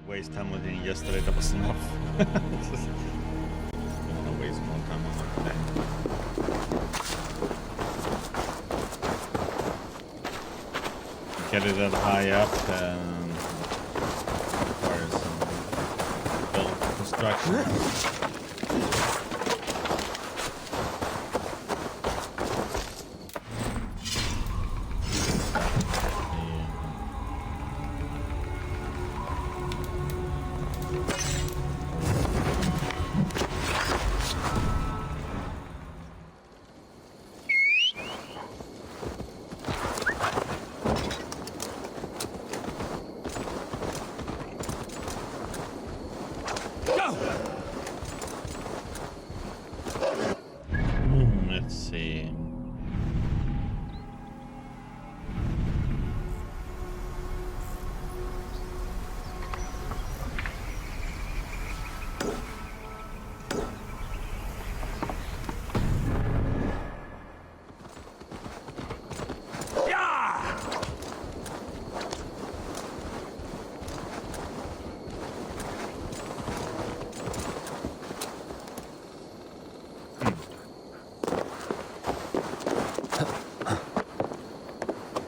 waste time with him yesterday. That was enough. I don't want to waste more time on him today. Get it that high up and requires some build construction. Let's see.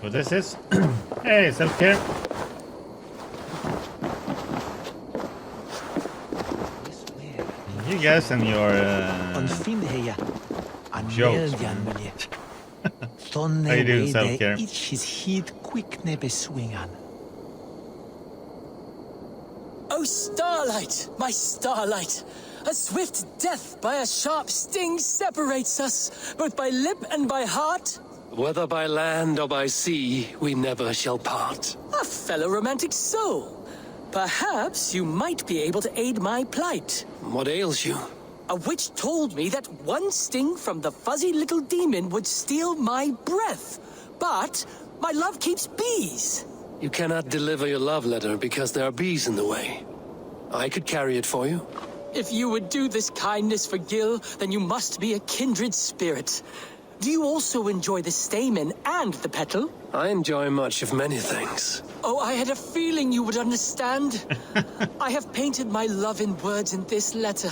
What this is? Hey, self-care. You guys and your jokes, man. How you doing, self-care? Oh, starlight, my starlight! A swift death by a sharp sting separates us, both by lip and by heart. Whether by land or by sea, we never shall part. A fellow romantic soul. Perhaps you might be able to aid my plight. What ails you? A witch told me that one sting from the fuzzy little demon would steal my breath. But my love keeps bees. You cannot deliver your love letter because there are bees in the way. I could carry it for you. If you would do this kindness for Gil, then you must be a kindred spirit. Do you also enjoy the stamen and the petal? I enjoy much of many things. Oh, I had a feeling you would understand. I have painted my love in words in this letter.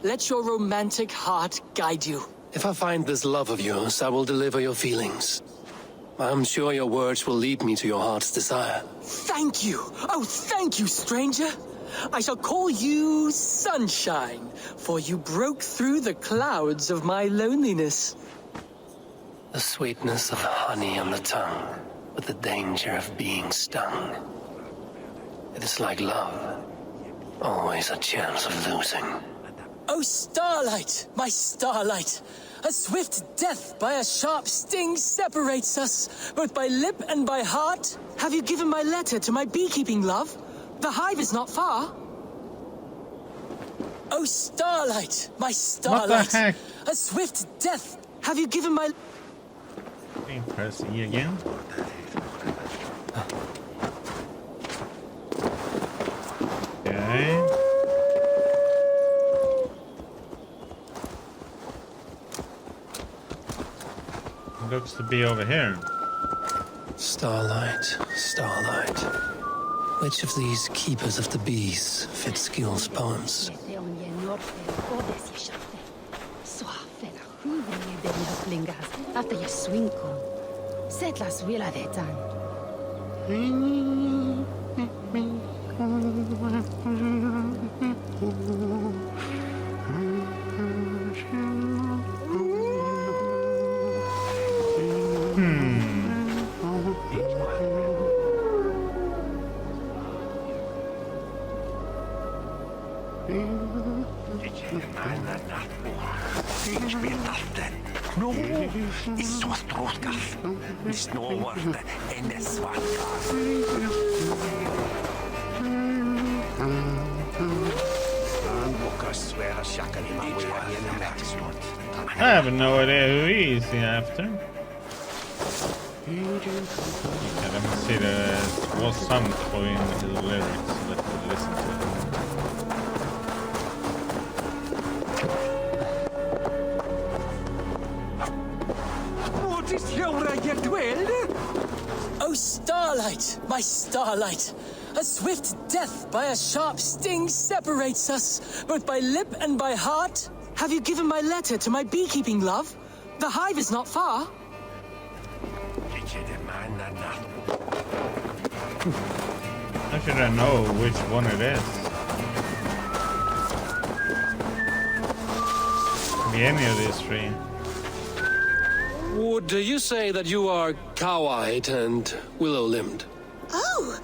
Let your romantic heart guide you. If I find this love of yours, I will deliver your feelings. I'm sure your words will lead me to your heart's desire. Thank you. Oh, thank you, stranger. I shall call you Sunshine, for you broke through the clouds of my loneliness. The sweetness of honey on the tongue, with the danger of being stung. It is like love, always a chance of losing. Oh, starlight, my starlight! A swift death by a sharp sting separates us, both by lip and by heart. Have you given my letter to my beekeeping love? The hive is not far. Oh, starlight, my starlight! What the heck? A swift death. Have you given my... Press E again. Okay. Looks to be over here. Starlight, starlight. Which of these keepers of the bees fits Gil's poems? After you swing on, set las willa de tan. No, istuas troskas. Snåvarte enne svarkas. I have no idea who he is after. Yeah, let me see, there was some in his lyrics, so let's listen to it. Oh, starlight, my starlight! A swift death by a sharp sting separates us, both by lip and by heart. Have you given my letter to my beekeeping love? The hive is not far. How should I know which one it is? Be any of these three. Would you say that you are cow-eyed and willow-limbed? Oh,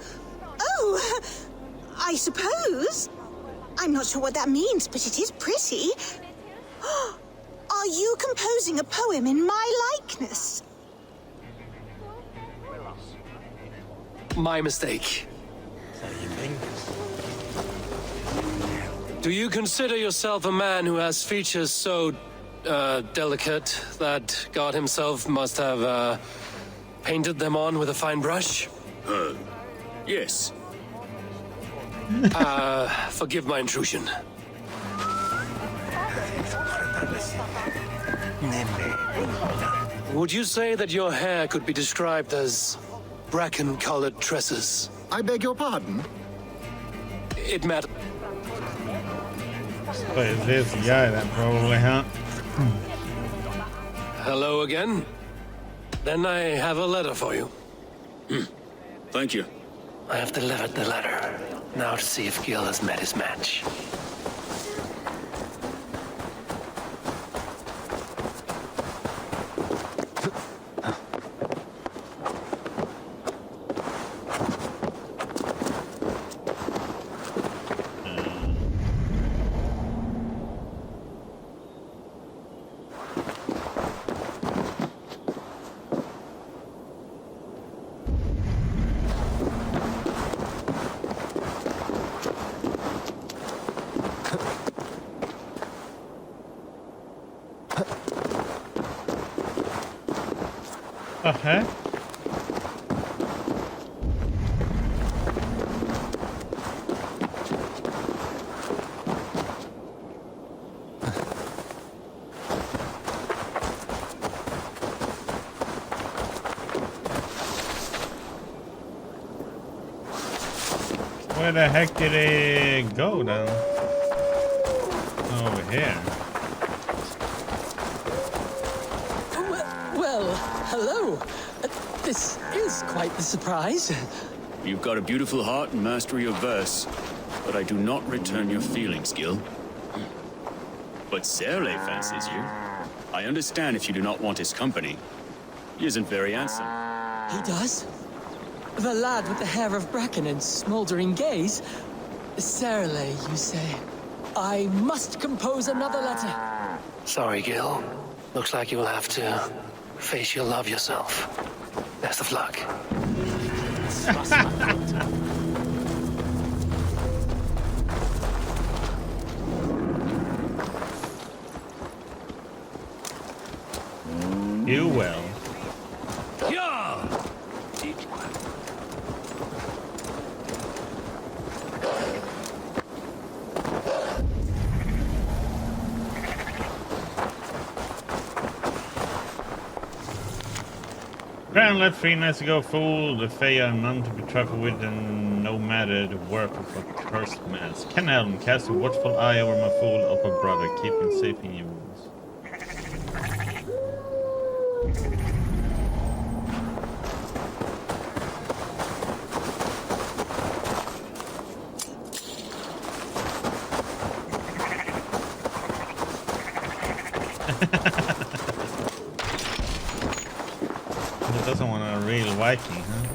I suppose. I'm not sure what that means, but it is pretty. Are you composing a poem in my likeness? My mistake. Do you consider yourself a man who has features so, delicate that God himself must have, painted them on with a fine brush? Yes. Forgive my intrusion. Would you say that your hair could be described as bracken-colored tresses? I beg your pardon? It matters. But it's this guy then probably, huh? Hello again? Then I have a letter for you. Thank you. I have delivered the letter. Now to see if Gil has met his match. Okay. Where the heck did it go then? Over here. Well, hello. This is quite the surprise. You've got a beautiful heart and mastery of verse, but I do not return your feelings, Gil. But Serle fancies you. I understand if you do not want his company. He isn't very handsome. He does? The lad with the hair of bracken and smoldering gaze? Serle, you say? I must compose another letter. Sorry, Gil. Looks like you'll have to face your love yourself. Best of luck. You will. Crown let 3 nights ago, fool. The Fae are none to be trifled with, and no matter the work of a cursed mask. Can Helm cast a watchful eye over my fool of a brother, keep him safe in your wounds. He doesn't want a real Viking, huh?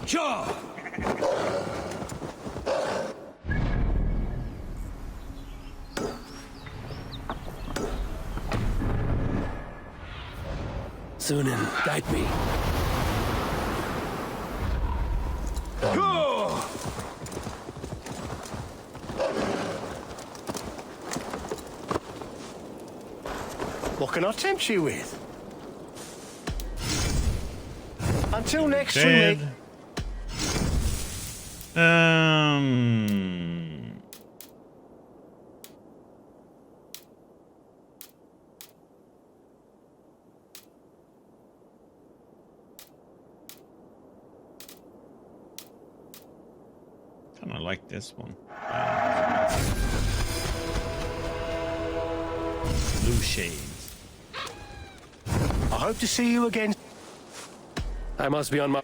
Jaw! Sunan, guide me. What can I tempt you with? Until next week. Dead. kind of like this one. Blue shades. I hope to see you again. I must be on my...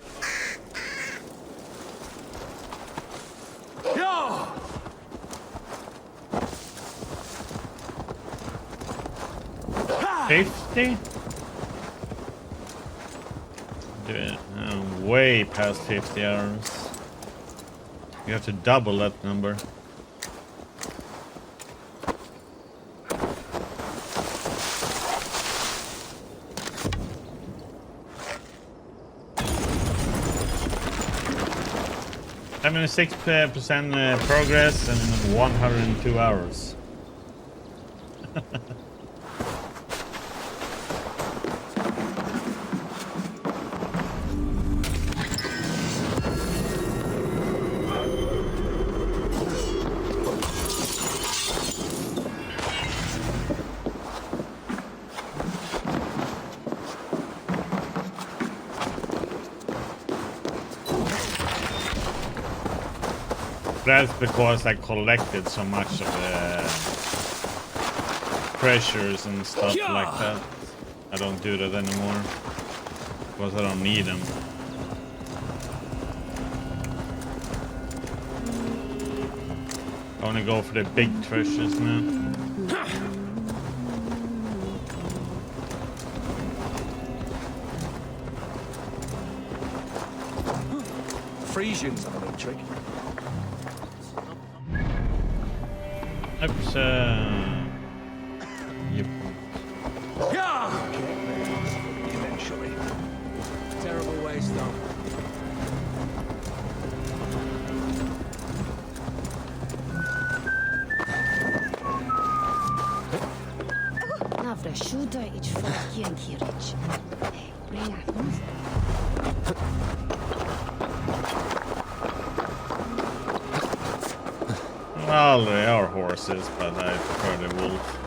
50? Do it. Way past 50 hours. You have to double that number. I'm in 6% progress and 102 hours. That's because I collected so much of the treasures and stuff like that. I don't do that anymore because I don't need them. I want to go for the big treasures now. Frisians have a trick. Oops, yep. Eventually. Terrible waste, though. Navra shuda ich folkian kirich. Bring Well, they are horses, but I prefer the wolf.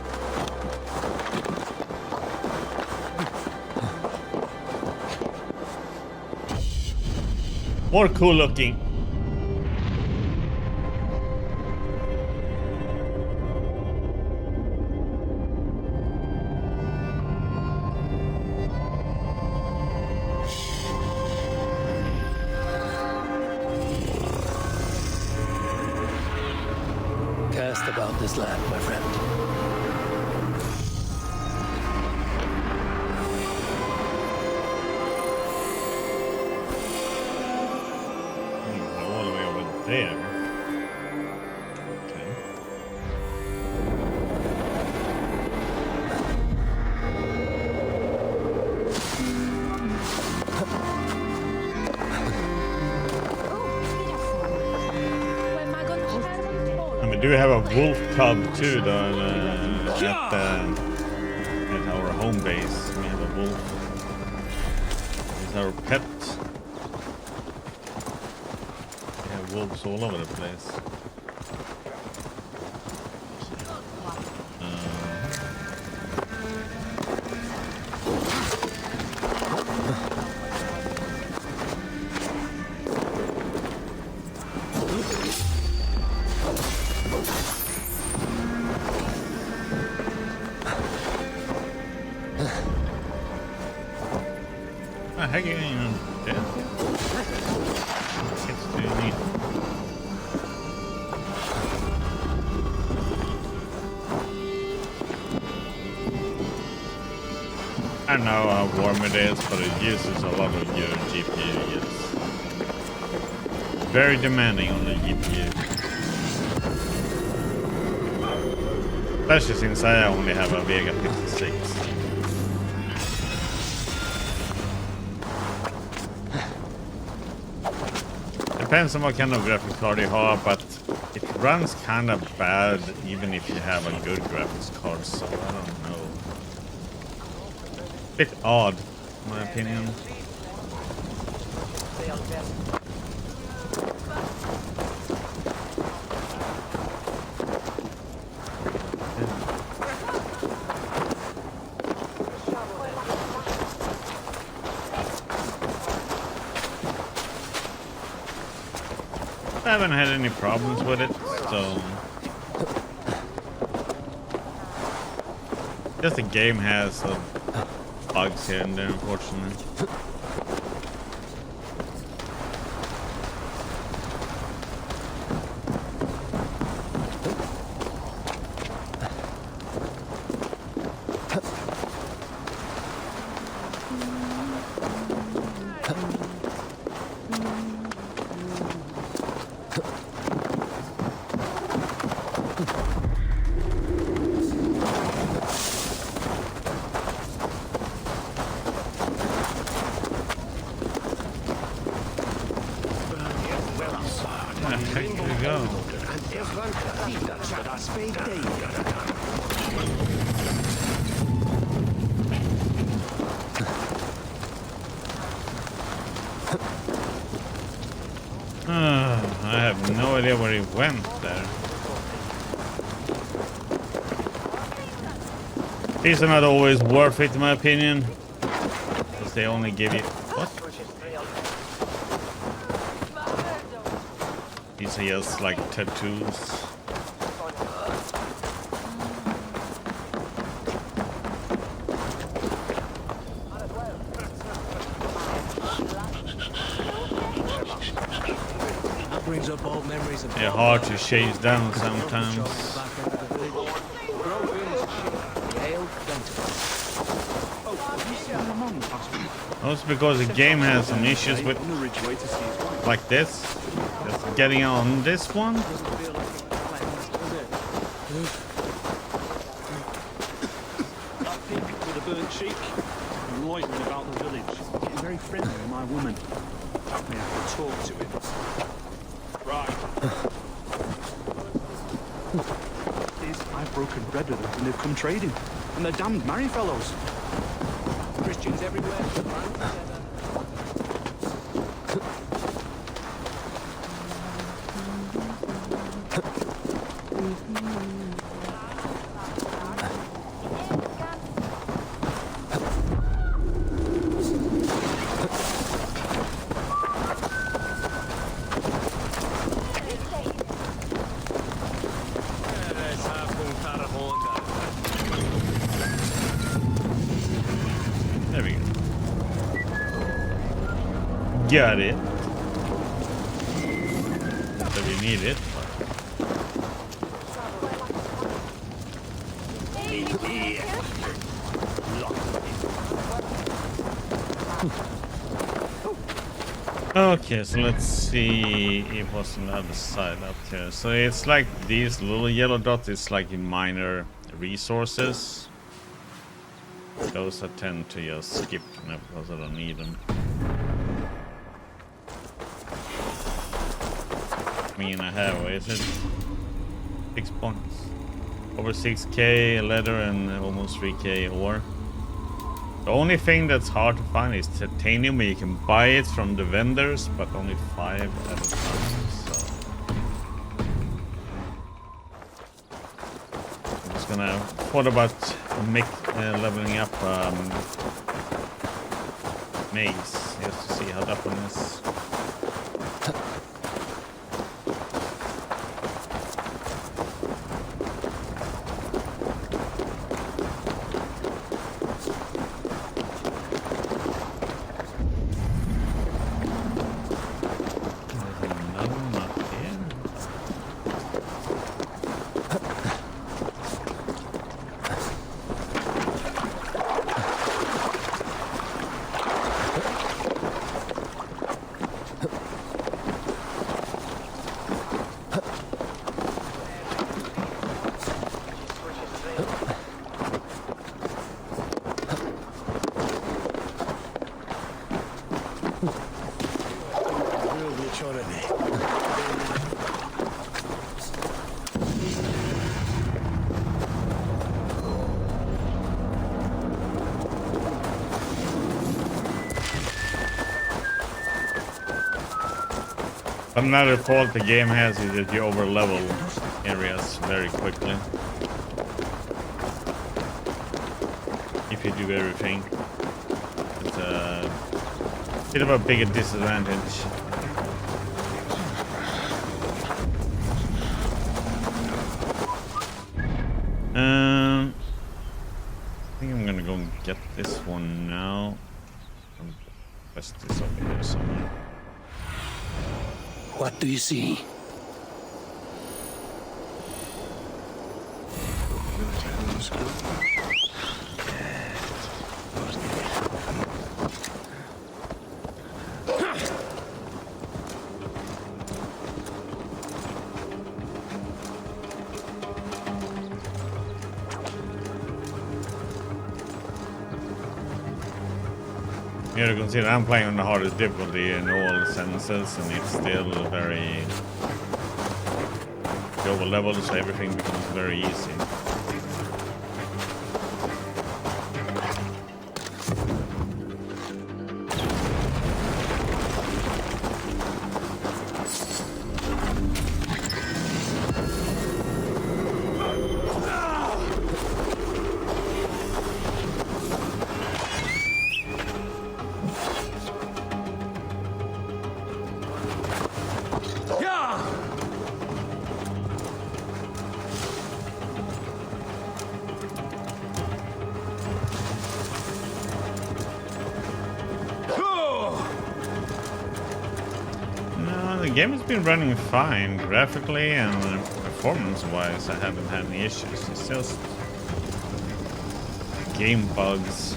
More cool looking. Cast about this land, my friend. All the way over there. Okay. And we do have a wolf cub too, though, at our home base. We have a wolf. He's our pet. We have wolves all over the place. Hanging on dead. It's too neat. I know how warm it is, but it uses a lot of your GPU, yes. Very demanding on the GPU. Especially since I only have a Vega 56. Depends on what kind of graphics card you have, but it runs kind of bad even if you have a good graphics card, so I don't know. Bit odd, in my opinion. I haven't had any problems with it, so just the game has some bugs here and there, unfortunately. I have no idea where he went there. These are not always worth it, in my opinion, because they only give you what? These are just like tattoos. They're hard to chase down sometimes. Also because the game has some issues with like this. Just getting on this one. With a burnt cheek, loitering about the village, getting very friendly with my woman. May I have to talk to him? Right. I've broken bread with them and they've come trading. And they're damned merry fellows. Christians everywhere. There we go. Got it. Not that we need it, but... Okay, so let's see if what's on the other side up here. So it's like these little yellow dots, it's like in minor resources. Those I tend to just skip now because I don't need them. I mean, I have, what is it? 6 points. Over 6k leather and almost 3k ore. The only thing that's hard to find is titanium, where you can buy it from the vendors, but only 5 at a time. So I'm just gonna thought about leveling up maze just to see how that one is. Another fault the game has is that you over level areas very quickly. If you do everything. It's a bit of a bigger disadvantage. I think I'm gonna go and get this one now. Best this over here somewhere. What do you see? You have to consider I'm playing on the hardest difficulty in all senses, and it's still very global level, so everything becomes very easy. The game has been running fine graphically and performance-wise. I haven't had any issues. It's just game bugs.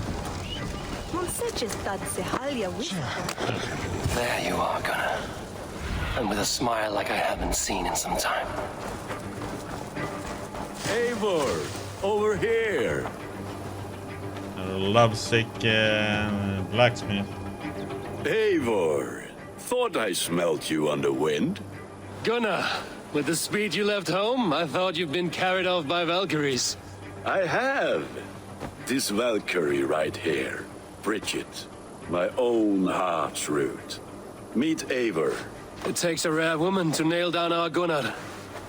There you are, Gunnar. And with a smile like I haven't seen in some time. Eivor, over here. A lovesick blacksmith. Eivor, thought I smelt you on the wind. Gunnar, with the speed you left home, I thought you'd been carried off by Valkyries. I have. This Valkyrie right here, Bridget, my own heart's root. Meet Eivor. It takes a rare woman to nail down our Gunnar.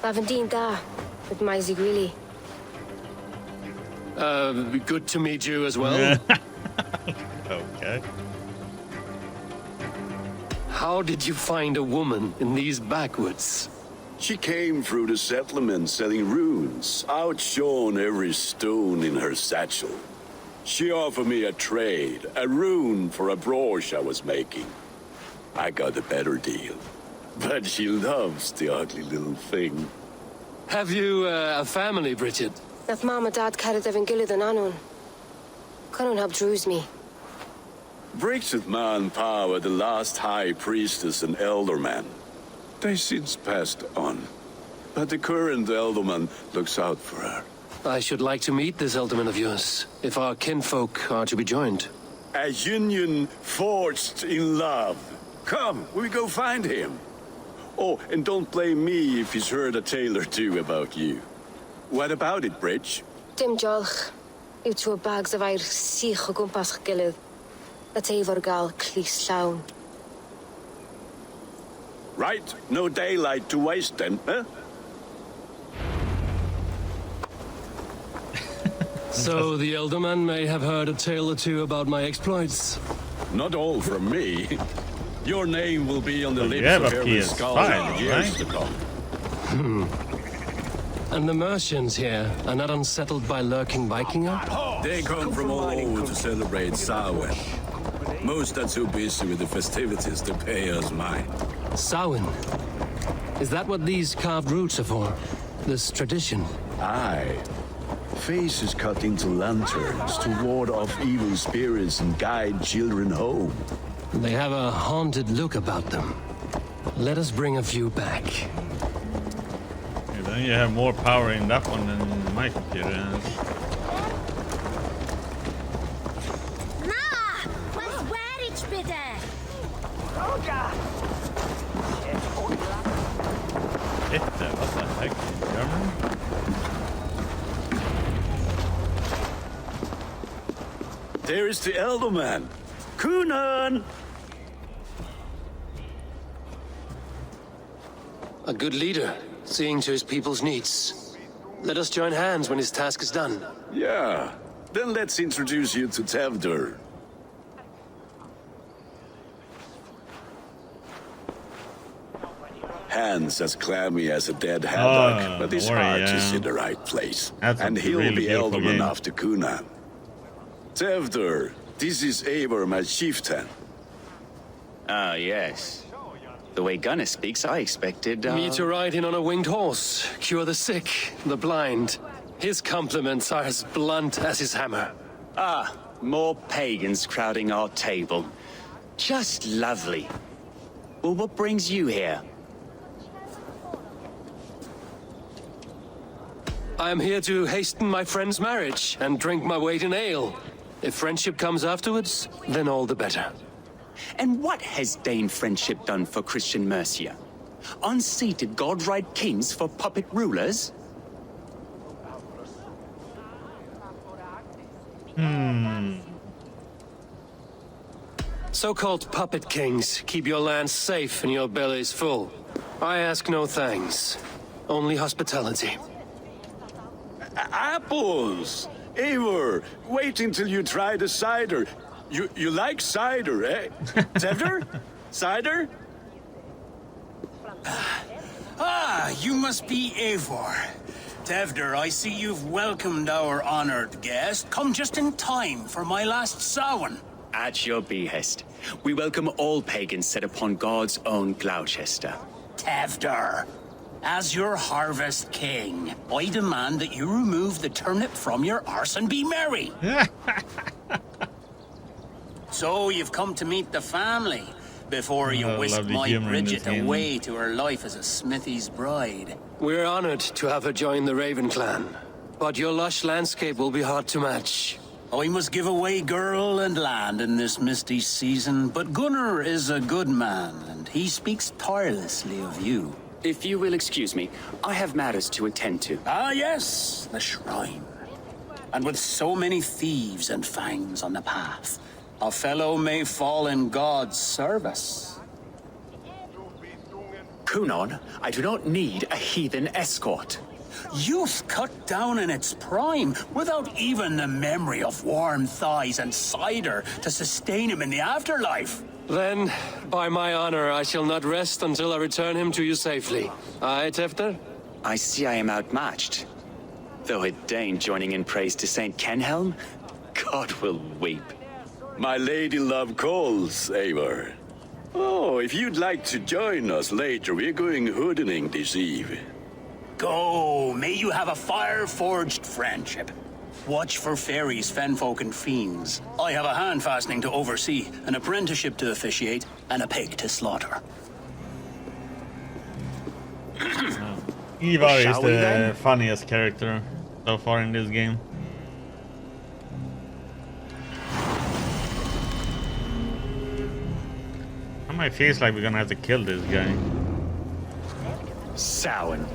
Bavendine da, with my Zigrili. Good to meet you as well. Okay. How did you find a woman in these backwoods? She came through the settlement selling runes, outshone every stone in her satchel. She offered me a trade, a rune for a brooch I was making. I got a better deal. But she loves the ugly little thing. Have you a family, Bridget? Naf mama dad carried evan gilid an anun. Cannon have drews me. Bridget man power the last high priestess and elderman. They since passed on. But the current elderman looks out for her. I should like to meet this elderman of yours, if our kinfolk are to be joined. A union forged in love. Come, we go find him. Oh, and don't blame me if he's heard a tale or two about you. What about it, Bridge? Dim jolch. Yw tŵ bags of air sich o gwmpas gilydd. A teifr gal clis llawn. Right, no daylight to waste then, huh? So the elderman may have heard a tale or two about my exploits. Not all from me. Your name will be on the But you lips have of a every PS5, scholar in years right? to come. And the merchants here are not unsettled by lurking Vikinger? They come from all over to celebrate Samhain. Most are too busy with the festivities to pay us mind. Samhain? Is that what these carved roots are for? This tradition? Aye. Faces cut into lanterns to ward off evil spirits and guide children home. They have a haunted look about them. Let us bring a few back. Okay, then you have more power in that one than in my computer has. What the heck? German? There is the Elderman. Kunan! A good leader, seeing to his people's needs. Let us join hands when his task is done. Yeah. Then let's introduce you to Tevdur. hands as clammy as a dead haddock, but his worry, heart yeah. is in the right place. That's a And he'll really be beautiful elder game. enough to Kunan. Tevder, this is Eivor, my chieftain. Ah, yes. The way Gunnar speaks, I expected, Me to ride in on a winged horse, cure the sick, the blind. His compliments are as blunt as his hammer. Ah, more pagans crowding our table. Just lovely. Well, what brings you here? I am here to hasten my friend's marriage and drink my weight in ale. If friendship comes afterwards, then all the better. And what has Dane friendship done for Christian Mercia? Unseated godright kings for puppet rulers? So-called puppet kings keep your lands safe and your bellies full. I ask no thanks, only hospitality. Apples! Eivor, wait until you try the cider. You like cider, eh? Tevder? Cider? Ah, you must be Eivor. Tevder, I see you've welcomed our honored guest. Come just in time for my last Samhain. At your behest. We welcome all pagans set upon God's own Gloucester. Tevder, as your harvest king, I demand that you remove the turnip from your arse and be merry. So you've come to meet the family before you whisk lovely my humor in this Bridget game. away to her life as a smithy's bride. We're honored to have her join the Raven clan, but your lush landscape will be hard to match. I must give away girl and land in this misty season, but Gunnar is a good man, and he speaks tirelessly of you. If you will excuse me, I have matters to attend to. Ah, yes, the shrine. And with so many thieves and fangs on the path, a fellow may fall in God's service. Kunon, I do not need a heathen escort. Youth cut down in its prime, without even the memory of warm thighs and cider to sustain him in the afterlife. Then, by my honor, I shall not rest until I return him to you safely. Aye, Tefter? I see I am outmatched. Though a Dane joining in praise to Saint Kenhelm, God will weep. My lady love calls, Eivor. Oh, if you'd like to join us later, we're going hoodening this eve. Go, may you have a fire-forged friendship. Watch for fairies, fenfolk, and fiends. I have a hand fastening to oversee, an apprenticeship to officiate, and a pig to slaughter. Ivar is Shall we the then? funniest character so far in this game. It feels like we're gonna have to kill this guy. Samhain.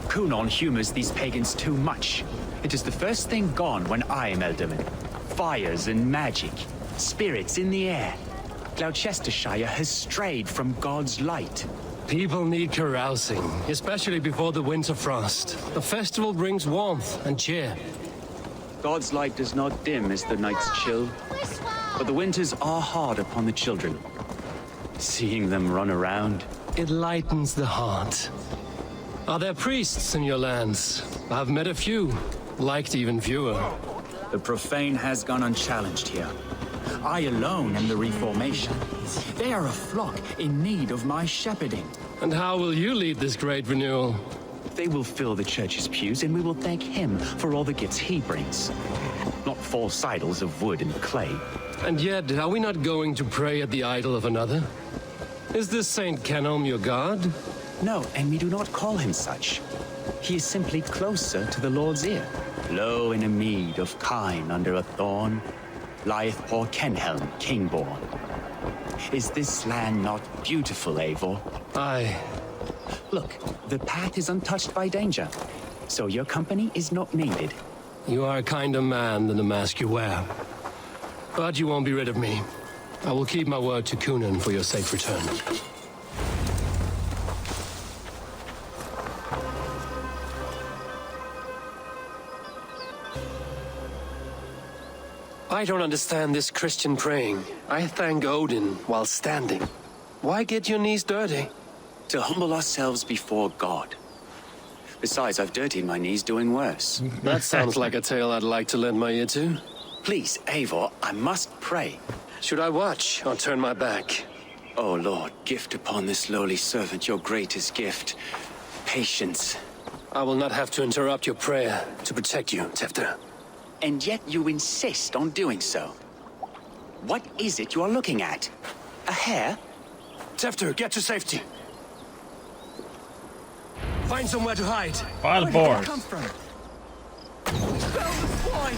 Kunon humors these pagans too much. It is the first thing gone when I am Elderman. Fires and magic, spirits in the air. Gloucestershire has strayed from God's light. People need carousing, especially before the winter frost. The festival brings warmth and cheer. God's light does not dim as the nights chill, but the winters are hard upon the children. Seeing them run around, it lightens the heart. Are there priests in your lands? I've met a few, liked even fewer. The profane has gone unchallenged here. I alone am the reformation. They are a flock in need of my shepherding. And how will you lead this great renewal? They will fill the church's pews, and we will thank him for all the gifts he brings. Not false idols of wood and clay. And yet, are we not going to pray at the idol of another? Is this Saint Kenelm your god? No, and we do not call him such. He is simply closer to the Lord's ear. Low in a mead of kine under a thorn, lieth poor Kenhelm, king-born. Is this land not beautiful, Eivor? Aye. Look, the path is untouched by danger, so your company is not needed. You are a kinder man than the mask you wear. But you won't be rid of me. I will keep my word to Kunan for your safe return. I don't understand this Christian praying. I thank Odin while standing. Why get your knees dirty? To humble ourselves before God. Besides, I've dirtied my knees doing worse. That sounds like a tale I'd like to lend my ear to. Please, Eivor, I must pray. Should I watch or turn my back? Oh, Lord, gift upon this lowly servant your greatest gift. Patience. I will not have to interrupt your prayer to protect you, Tefter. And yet you insist on doing so. What is it you are looking at? A hare? Tefter, get to safety. Find somewhere to hide. Wild boars. Come from? Spell the swine!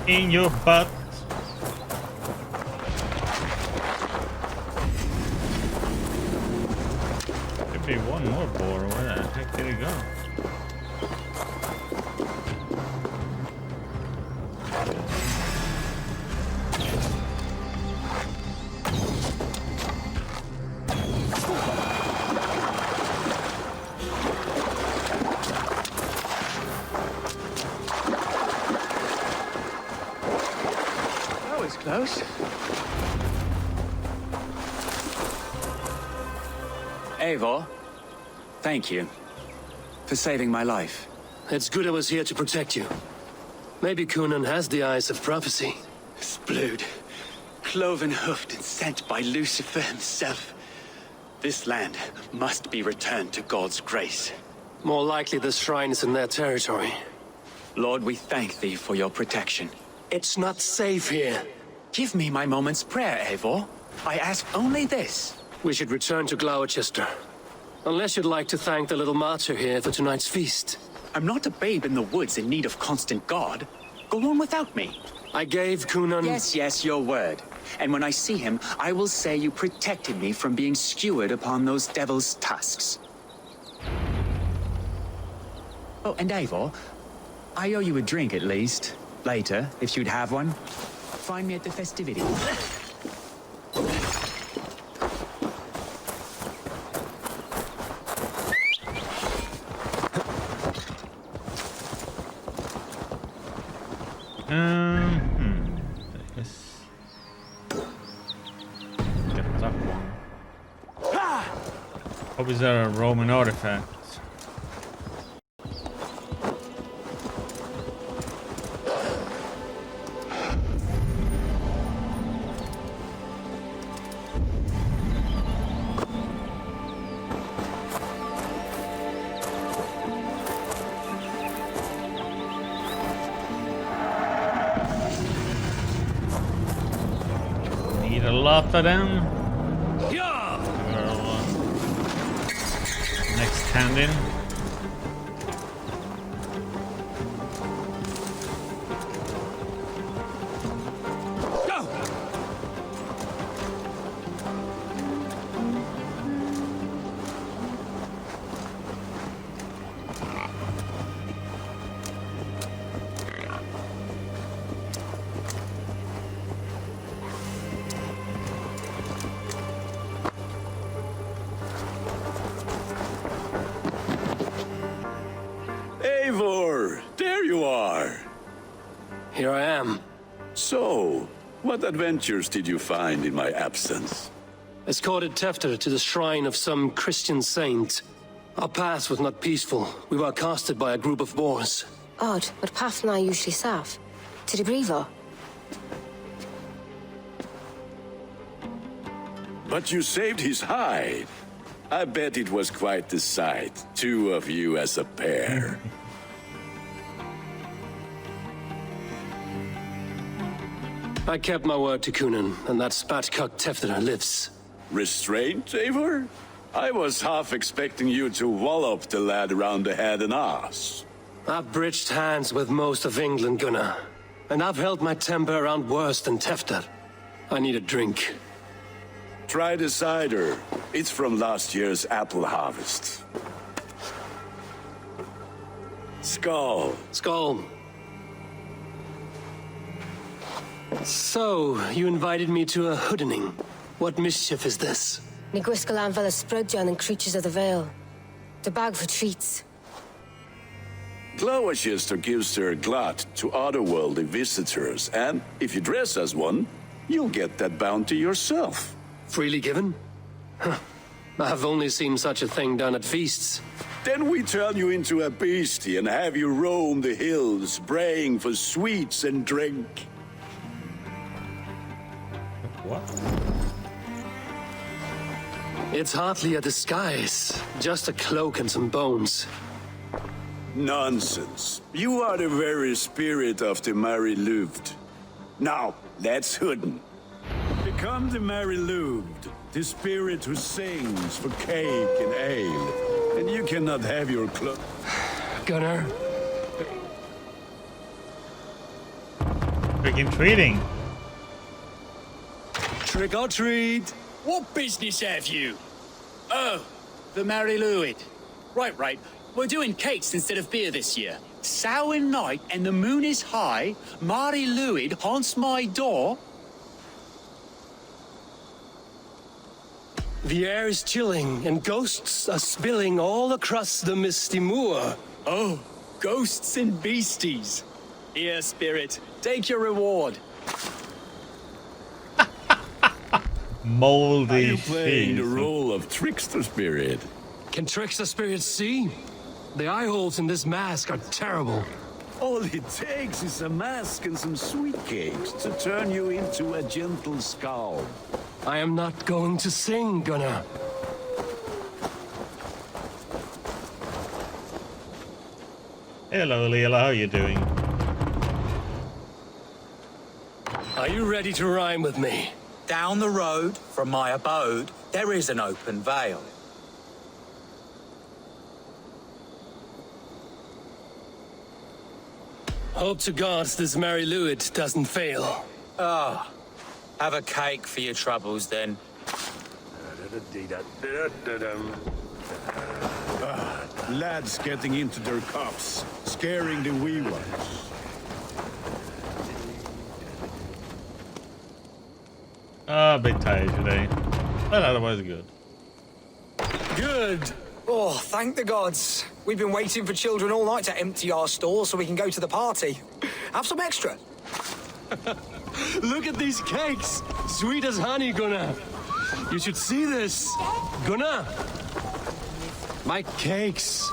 In your butt. Could be one more boar. Where the heck did it go? That was close. Eivor, thank you for saving my life. It's good I was here to protect you. Maybe Kunan has the eyes of prophecy. Splood, cloven-hoofed and sent by Lucifer himself. This land must be returned to God's grace. More likely the shrine is in their territory. Lord, we thank thee for your protection. It's not safe here. Give me my moment's prayer, Eivor. I ask only this. We should return to Gloucester. Unless you'd like to thank the little martyr here for tonight's feast. I'm not a babe in the woods in need of constant guard. Go on without me. I gave Kunan... Yes, your word. And when I see him, I will say you protected me from being skewered upon those devil's tusks. Oh, and Eivor, I owe you a drink at least. Later, if you'd have one. Find me at the festivity. Yes. Get that one. Hope is there a Roman artifact? A lot of them. Next hand in. Go! Eivor, there you are. Here I am. So, what adventures did you find in my absence? Escorted Tefter to the shrine of some Christian saint. Our path was not peaceful. We were accosted by a group of boars. Odd, but Pathfinder usually safe. To the Brevo. But you saved his hide. I bet it was quite the sight, two of you as a pair. I kept my word to Kunan, and that spatcock Tefter lives. Restraint, Eivor? I was half expecting you to wallop the lad around the head and ass. I've bridged hands with most of England, Gunnar. And I've held my temper around worse than Tefter. I need a drink. Try the cider. It's from last year's apple harvest. Skull. Skull. So, you invited me to a hoodening. What mischief is this? Niguiscalan Vela Sprudjan and Creatures of the Vale. The bag for treats. Gloucester gives their glut to otherworldly visitors, and if you dress as one, you'll get that bounty yourself. Freely given? Huh. I've only seen such a thing done at feasts. Then we turn you into a beastie and have you roam the hills, braying for sweets and drink. What? It's hardly a disguise, just a cloak and some bones. Nonsense. You are the very spirit of the Mary Louved. Now, let's hoodin. Become the Mary Louved, the spirit who sings for cake and ale, and you cannot have your cloak. Gunnar? Freaking treating. Trick or treat! What business have you? Oh, the Mary Louid. Right. We're doing cakes instead of beer this year. Samhain night and the moon is high. Mary Louid haunts my door. The air is chilling, and ghosts are spilling all across the misty moor. Oh, ghosts and beasties. Here, spirit, take your reward. Moldy Are you playing the cheese. role of trickster spirit? Can trickster spirits see? The eye holes in this mask are terrible. All it takes is a mask and some sweet cakes to turn you into a gentle skull. I am not going to sing, Gunnar. Hello, Leela, how you doing? Are you ready to rhyme with me? Down the road from my abode, there is an open vale. Hope to gods this Mary Louid doesn't fail. Ah, have a cake for your troubles then. Lads getting into their cups, scaring the wee ones. A bit tired today, but otherwise good. Good. Oh, thank the gods. We've been waiting for children all night to empty our stalls so we can go to the party. Have some extra. Look at these cakes! Sweet as honey, Gunnar. You should see this. Gunnar! My cakes.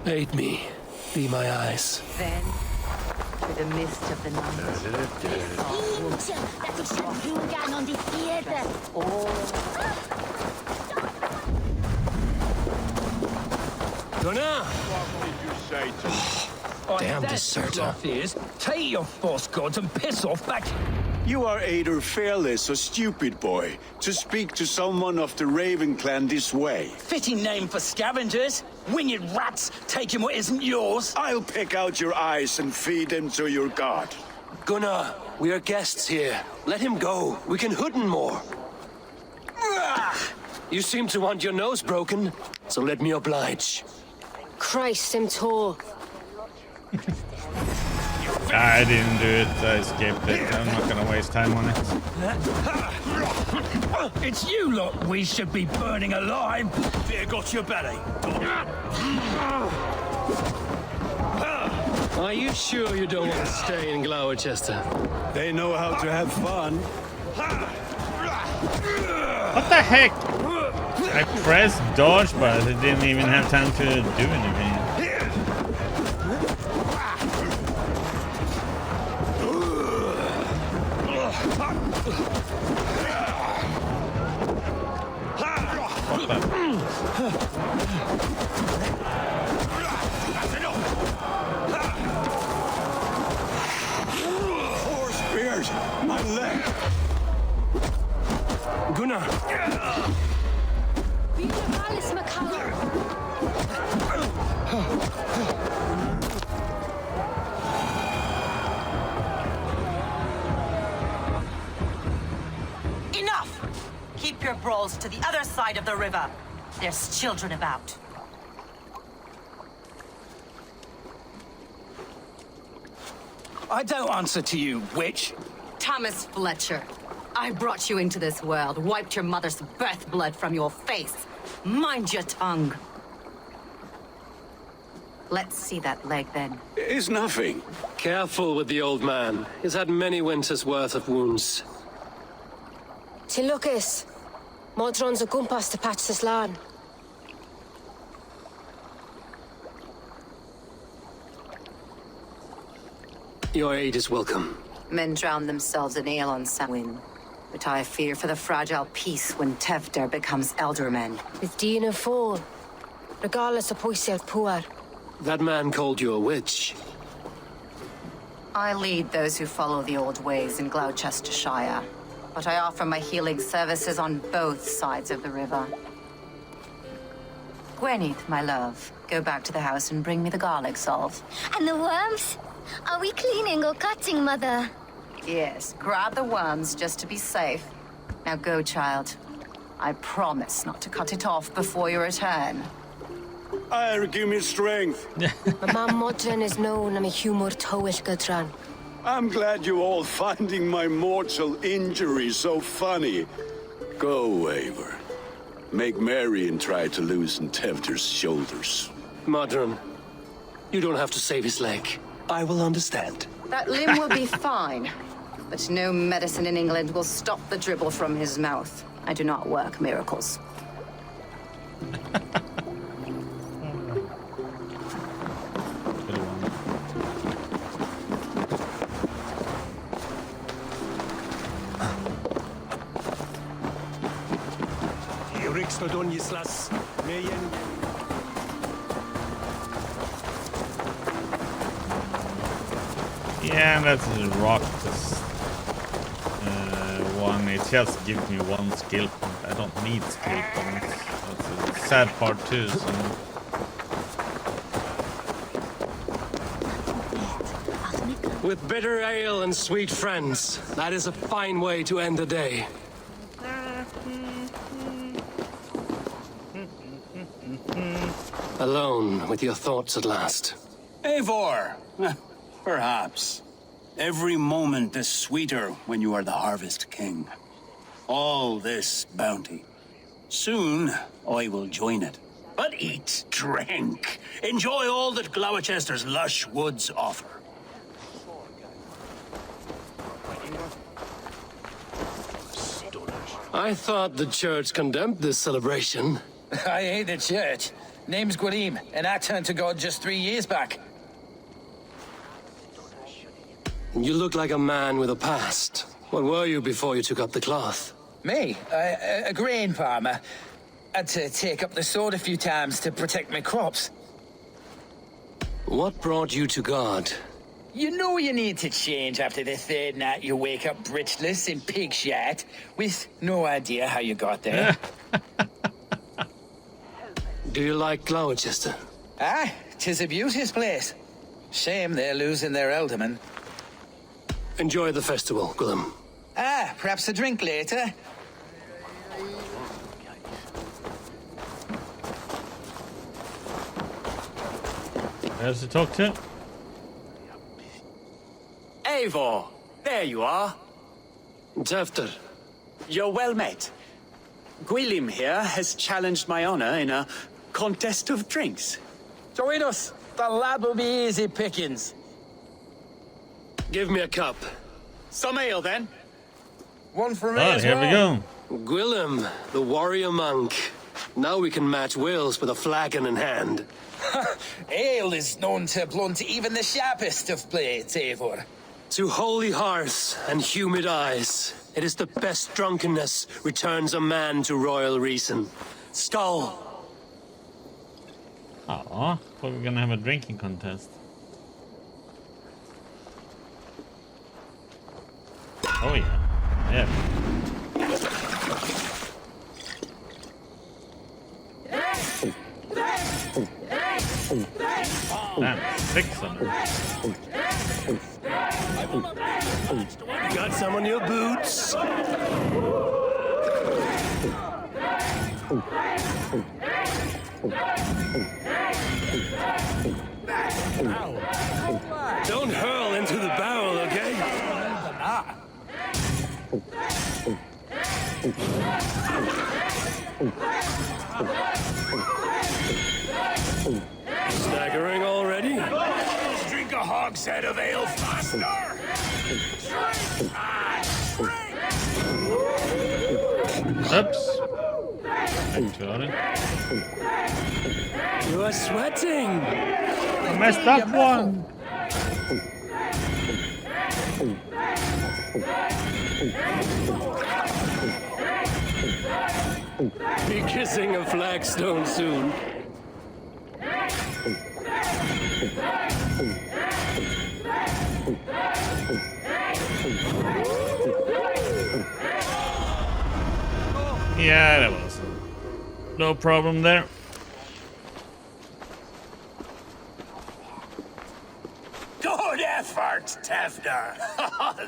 Aid me. Be my eyes. Then, through the mist of the night, Gunnar! What did you say to me? Damn deserter. Take your false gods and piss off back. You are either fearless or stupid, boy, to speak to someone of the Raven clan this way. Fitting name for scavengers. Winged rats taking what isn't yours. I'll pick out your eyes and feed them to your god. Gunnar, we are guests here. Let him go. We can hoodin more. You seem to want your nose broken, so let me oblige. Christ, I'm tall. I didn't do it, I skipped it. I'm not gonna waste time on it. It's you lot we should be burning alive. There got your belly. Are you sure you don't want to stay in Gloucester? They know how to have fun. What the heck? I pressed dodge, but I didn't even have time to do anything. Four spears! My leg! Gunnar! Enough! Keep your brawls to the other side of the river. There's children about. I don't answer to you, witch. Thomas Fletcher. I brought you into this world, wiped your mother's birth blood from your face. Mind your tongue. Let's see that leg, then. It's nothing. Careful with the old man. He's had many winters' worth of wounds. Tilukis. Modron's a gumpas to patch this land. Your aid is welcome. Men drown themselves in ale on Samhain. But I fear for the fragile peace when Tevder becomes eldermen. With Dina fall. Regardless of Poisiel Puar. That man called you a witch. I lead those who follow the old ways in Gloucestershire. But I offer my healing services on both sides of the river. Gweneth, my love, go back to the house and bring me the garlic salve. And the worms? Are we cleaning or cutting, Mother? Yes, grab the worms just to be safe. Now go, child. I promise not to cut it off before your return. Give me strength. My mom Modron is known I'm a humor towish Gudran. I'm glad you all finding my mortal injury so funny. Go, Eivor. Make merry and try to loosen Tevder's shoulders. Modron, you don't have to save his leg. I will understand. That limb will be fine. But no medicine in England will stop the dribble from his mouth. I do not work miracles. Yeah, and that's a rock. One. It just gives me one skill point. I don't need skill points. That's a sad part too. So. With bitter ale and sweet friends, that is a fine way to end the day. Alone with your thoughts at last. Eivor! Perhaps. Every moment is sweeter when you are the Harvest King. All this bounty. Soon, I will join it. But eat, drink, enjoy all that Gloucester's lush woods offer. I thought the church condemned this celebration. I hate the church. Name's Gwarim, and I turned to God just 3 years back. You look like a man with a past. What were you before you took up the cloth? Me? A grain farmer. Had to take up the sword a few times to protect my crops. What brought you to God? You know you need to change after the third night you wake up britchless in pig shit, with no idea how you got there. Do you like Gloucester? Ah, 'tis a beauteous place. Shame they're losing their alderman. Enjoy the festival, Gwilym. Ah, perhaps a drink later. There's to talk to. Eivor, there you are. Tevder. You're well met. Gwilym here has challenged my honor in a contest of drinks. Join us. The lad will be easy pickings. Give me a cup. Some ale, then. One for me as well. Here we go. Gwilym, the warrior monk. Now we can match wills with a flagon in hand. Ale is known to blunt even the sharpest of blades, Eivor. To holy hearths and humid eyes, it is the best drunkenness returns a man to royal reason. Skull. Aw, thought we were gonna have a drinking contest. Oh yeah. Yeah. Damn, 6 of them. Got some on your boots? Don't hurl into the barrel, okay? Staggering already? Let's drink a hogshead of ale faster! Drink and drink! Oops. You are sweating! I messed up one! Be kissing a flagstone soon. Yeah, that was no problem there. Good effort, Tefder.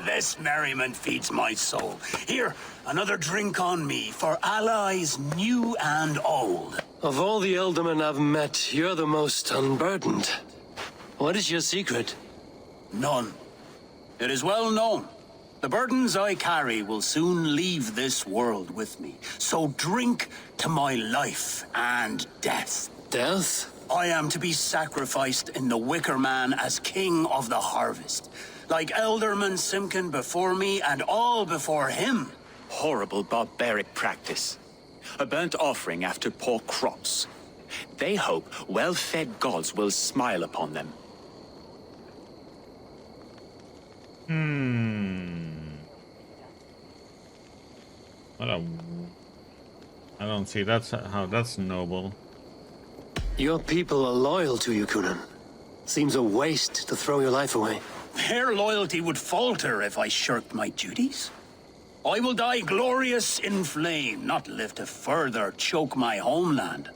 This merriment feeds my soul. Here, another drink on me for allies new and old. Of all the Eldermen I've met, you're the most unburdened. What is your secret? None. It is well known. The burdens I carry will soon leave this world with me. So drink to my life and death. Death? I am to be sacrificed in the Wicker Man as king of the harvest. Like Elderman Simkin before me and all before him. Horrible barbaric practice. A burnt offering after poor crops. They hope well-fed gods will smile upon them. I don't see that's how that's noble. Your people are loyal to you, Kunan. Seems a waste to throw your life away. Their loyalty would falter if I shirked my duties. I will die glorious in flame, not live to further choke my homeland.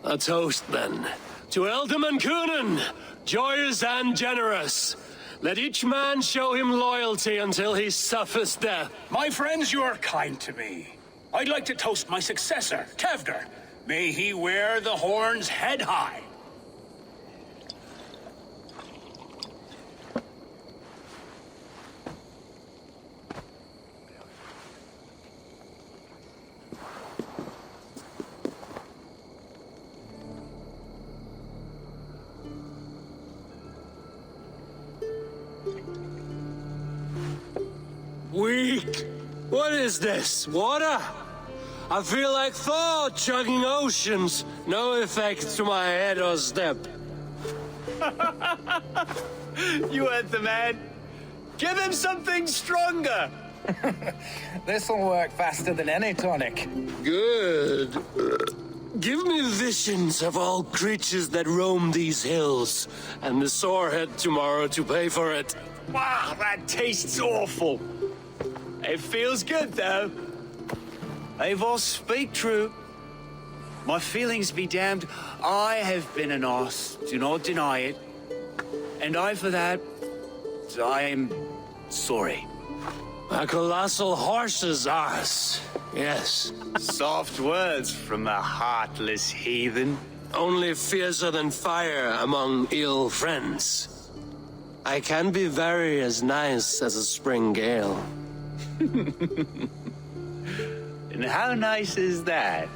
A toast, then. To Elderman Kunan, joyous and generous. Let each man show him loyalty until he suffers death. My friends, you are kind to me. I'd like to toast my successor, Tefder. May he wear the horns head high. Weak. What is this? Water? I feel like Thor chugging oceans. No effect to my head or step. You heard the man. Give him something stronger. This'll work faster than any tonic. Good. Give me visions of all creatures that roam these hills, and the sorehead tomorrow to pay for it. Wow, that tastes awful. It feels good, though. Eivor, speak true. My feelings be damned. I have been an arse, do not deny it. And I, for that, I am sorry. A colossal horse's arse, yes. Soft words from a heartless heathen. Only fiercer than fire among ill friends. I can be very as nice as a spring gale. And how nice is that?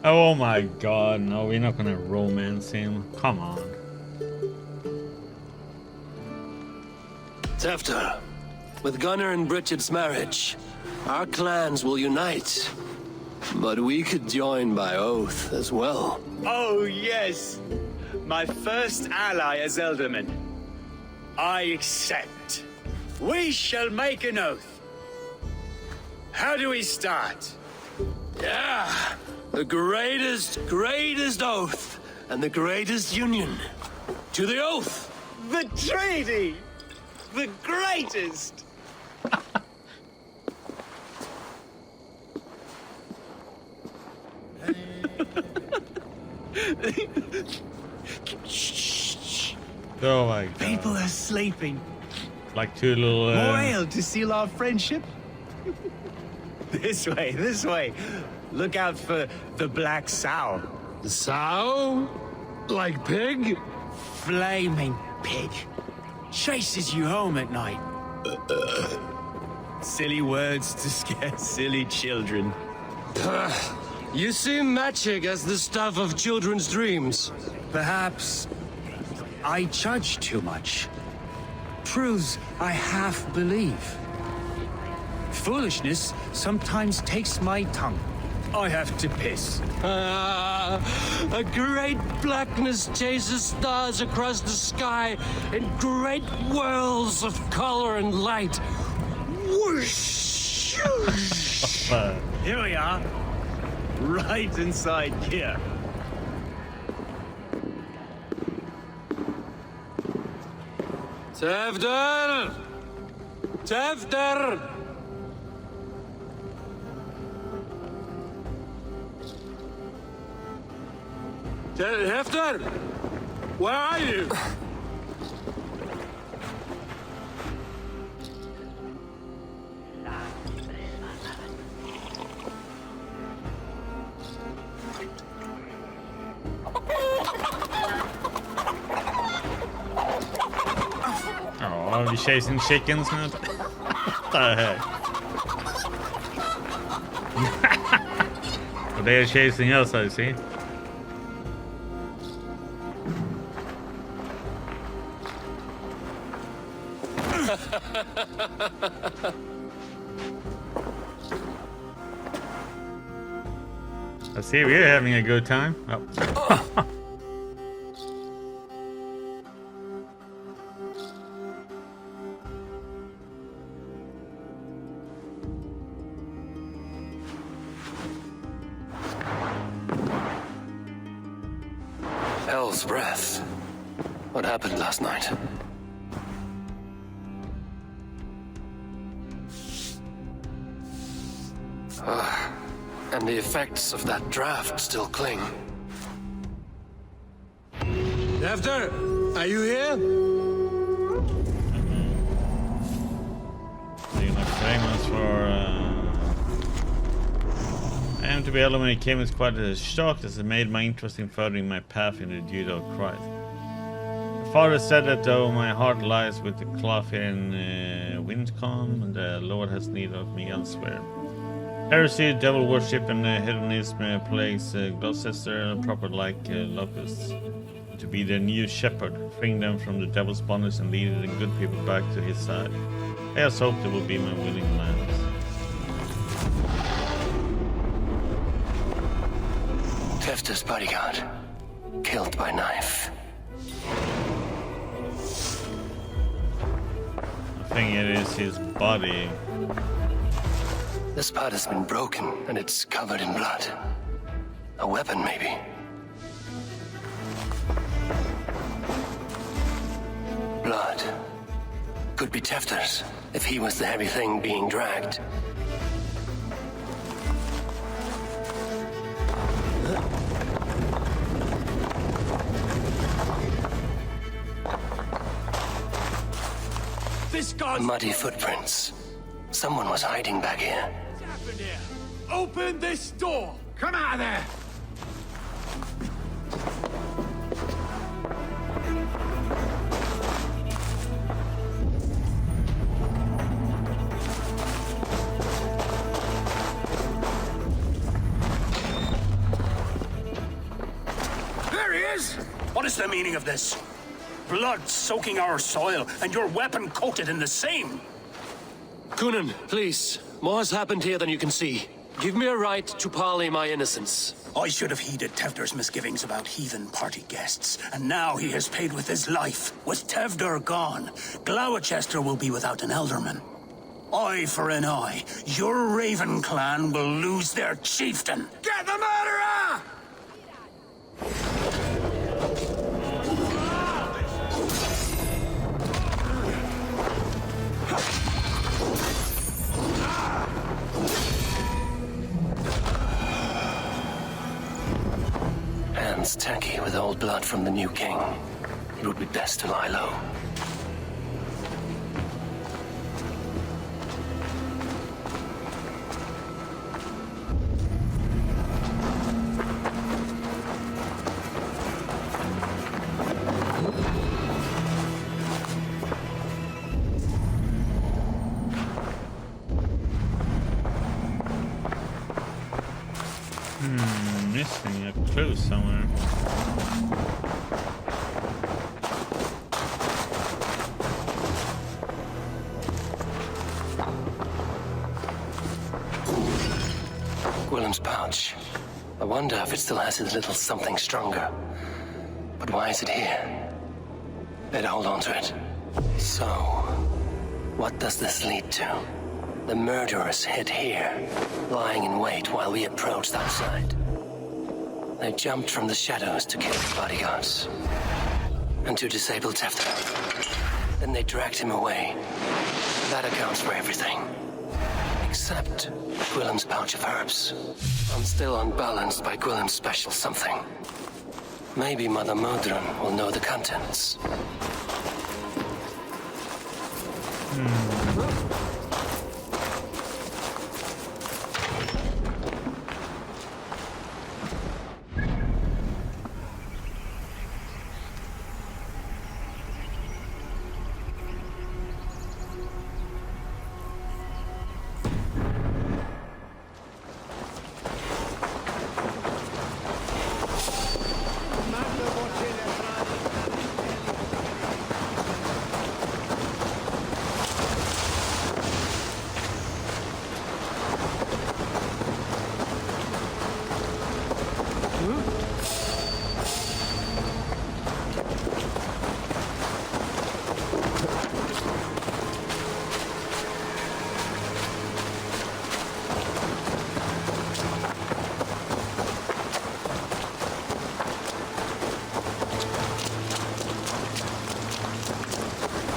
Oh my god, no, we're not gonna romance him. Come on. Tefter, with Gunnar and Bridget's marriage, our clans will unite. But we could join by oath as well. Oh, yes. My first ally as Elderman. I accept. We shall make an oath. How do we start? Yeah, the greatest oath and the greatest union. To the oath! The treaty! The greatest! Oh my god. People are sleeping. Like two little... More ale to seal our friendship? This way, this way. Look out for the black sow. The sow? Like pig? Flaming pig. chases you home at night. Silly words to scare silly children. You see magic as the stuff of children's dreams. Perhaps I judge too much. Truths I half believe. Foolishness sometimes takes my tongue. I have to piss. A great blackness chases stars across the sky in great whirls of color and light. Whoosh! Here we are. Right inside here. Tevder! Tevder! Hefter! Where are you? Oh, are we chasing chickens now? What the heck? Well, they are chasing us, I see. I see we're having a good time. Oh. Hell's breath. What happened last night? And the effects of that draft still cling. Hefter, are you here? You're not famous for. I am to be able when it came as quite a shock as it made my interest in furthering my path in the judo of Christ. The father said that though my heart lies with the cloth here in Windcom, and the Lord has need of me elsewhere. Heresy, devil worship, and hedonism plagues Gloucester proper like locusts. To be their new shepherd, freeing them from the devil's bondage and leading the good people back to his side. I just hope they will be my willing lambs. Tefter's bodyguard, killed by knife. I think it is his body. This part has been broken, and it's covered in blood. A weapon, maybe. Blood. Could be Tefter's, if he was the heavy thing being dragged. This guy's... Muddy footprints. Someone was hiding back here. What's happened here? Open this door! Come out of there! There he is! What is the meaning of this? Blood soaking our soil, and your weapon coated in the same! Kunin, please. More has happened here than you can see. Give me a right to parley my innocence. I should have heeded Tevder's misgivings about heathen party guests, and now he has paid with his life. With Tevder gone, Gloucester will be without an elderman. Eye for an eye. Your Raven clan will lose their chieftain. Get the murderer! Hands tacky with old blood from the new king. It would be best to lie low. missing a clue somewhere. Willem's pouch. I wonder if it still has his little something stronger. But why is it here? Better hold on to it. So, what does this lead to? The murderers hid here, lying in wait while we approached outside. They jumped from the shadows to kill the bodyguards. And to disable Tefter. Then they dragged him away. That accounts for everything. Except Gwillem's pouch of herbs. I'm still unbalanced by Gwillem's special something. Maybe Mother Modron will know the contents.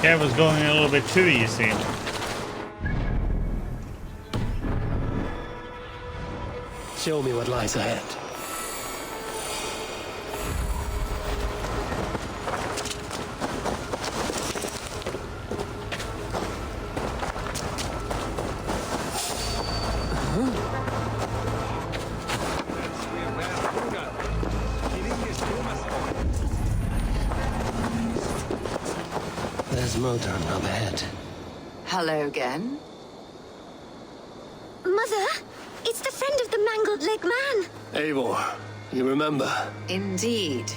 Yeah, it was going a little bit too easy. Show me what lies ahead. There's Modron up ahead. Hello again. Mother, it's the friend of the mangled leg man. Eivor, you remember? Indeed.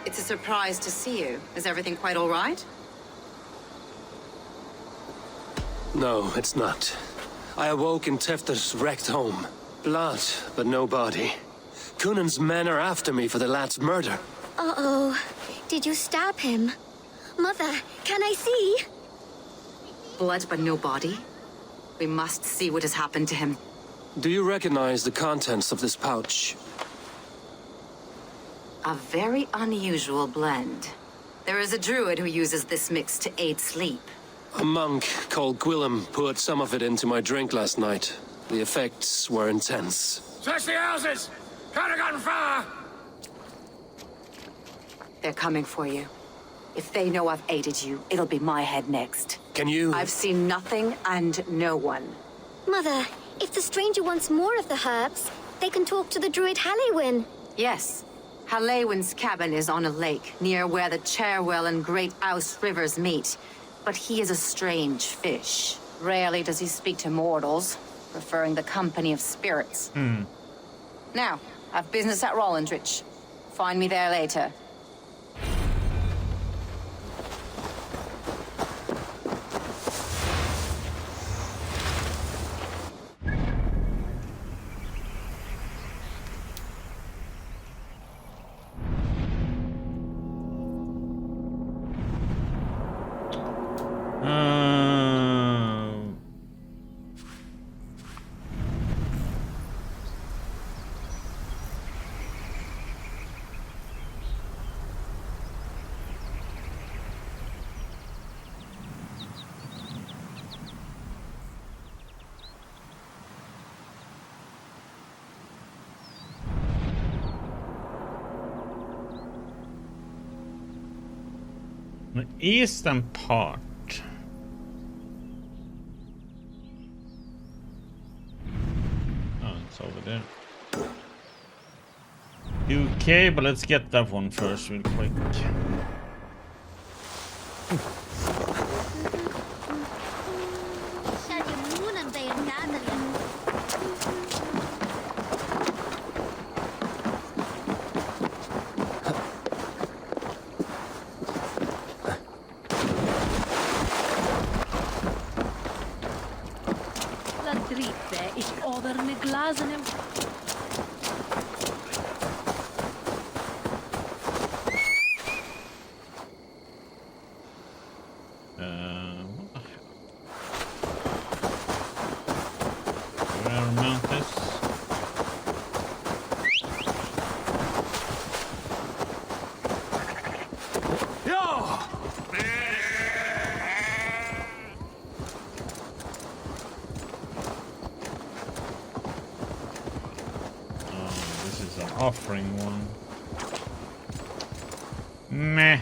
It's a surprise to see you. Is everything quite all right? No, it's not. I awoke in Tefter's wrecked home. Blood, but no body. Cunan's men are after me for the lad's murder. Uh-oh. Did you stab him? Mother, can I see? Blood but no body? We must see what has happened to him. Do you recognize the contents of this pouch? A very unusual blend. There is a druid who uses this mix to aid sleep. A monk called Gwillem poured some of it into my drink last night. The effects were intense. Search the houses! Could have gotten far! They're coming for you. If they know I've aided you, it'll be my head next. Can you... I've seen nothing and no one. Mother, if the stranger wants more of the herbs, they can talk to the druid Halewyn. Yes. Halewyn's cabin is on a lake, near where the Cherwell and Great Ouse rivers meet. But he is a strange fish. Rarely does he speak to mortals, preferring the company of spirits. Now, I've business at Rollindrich. Find me there later. The eastern part. Oh, it's over there. UK, but let's get that one first real quick. Mazenem. Where mount this? Offering one. Meh.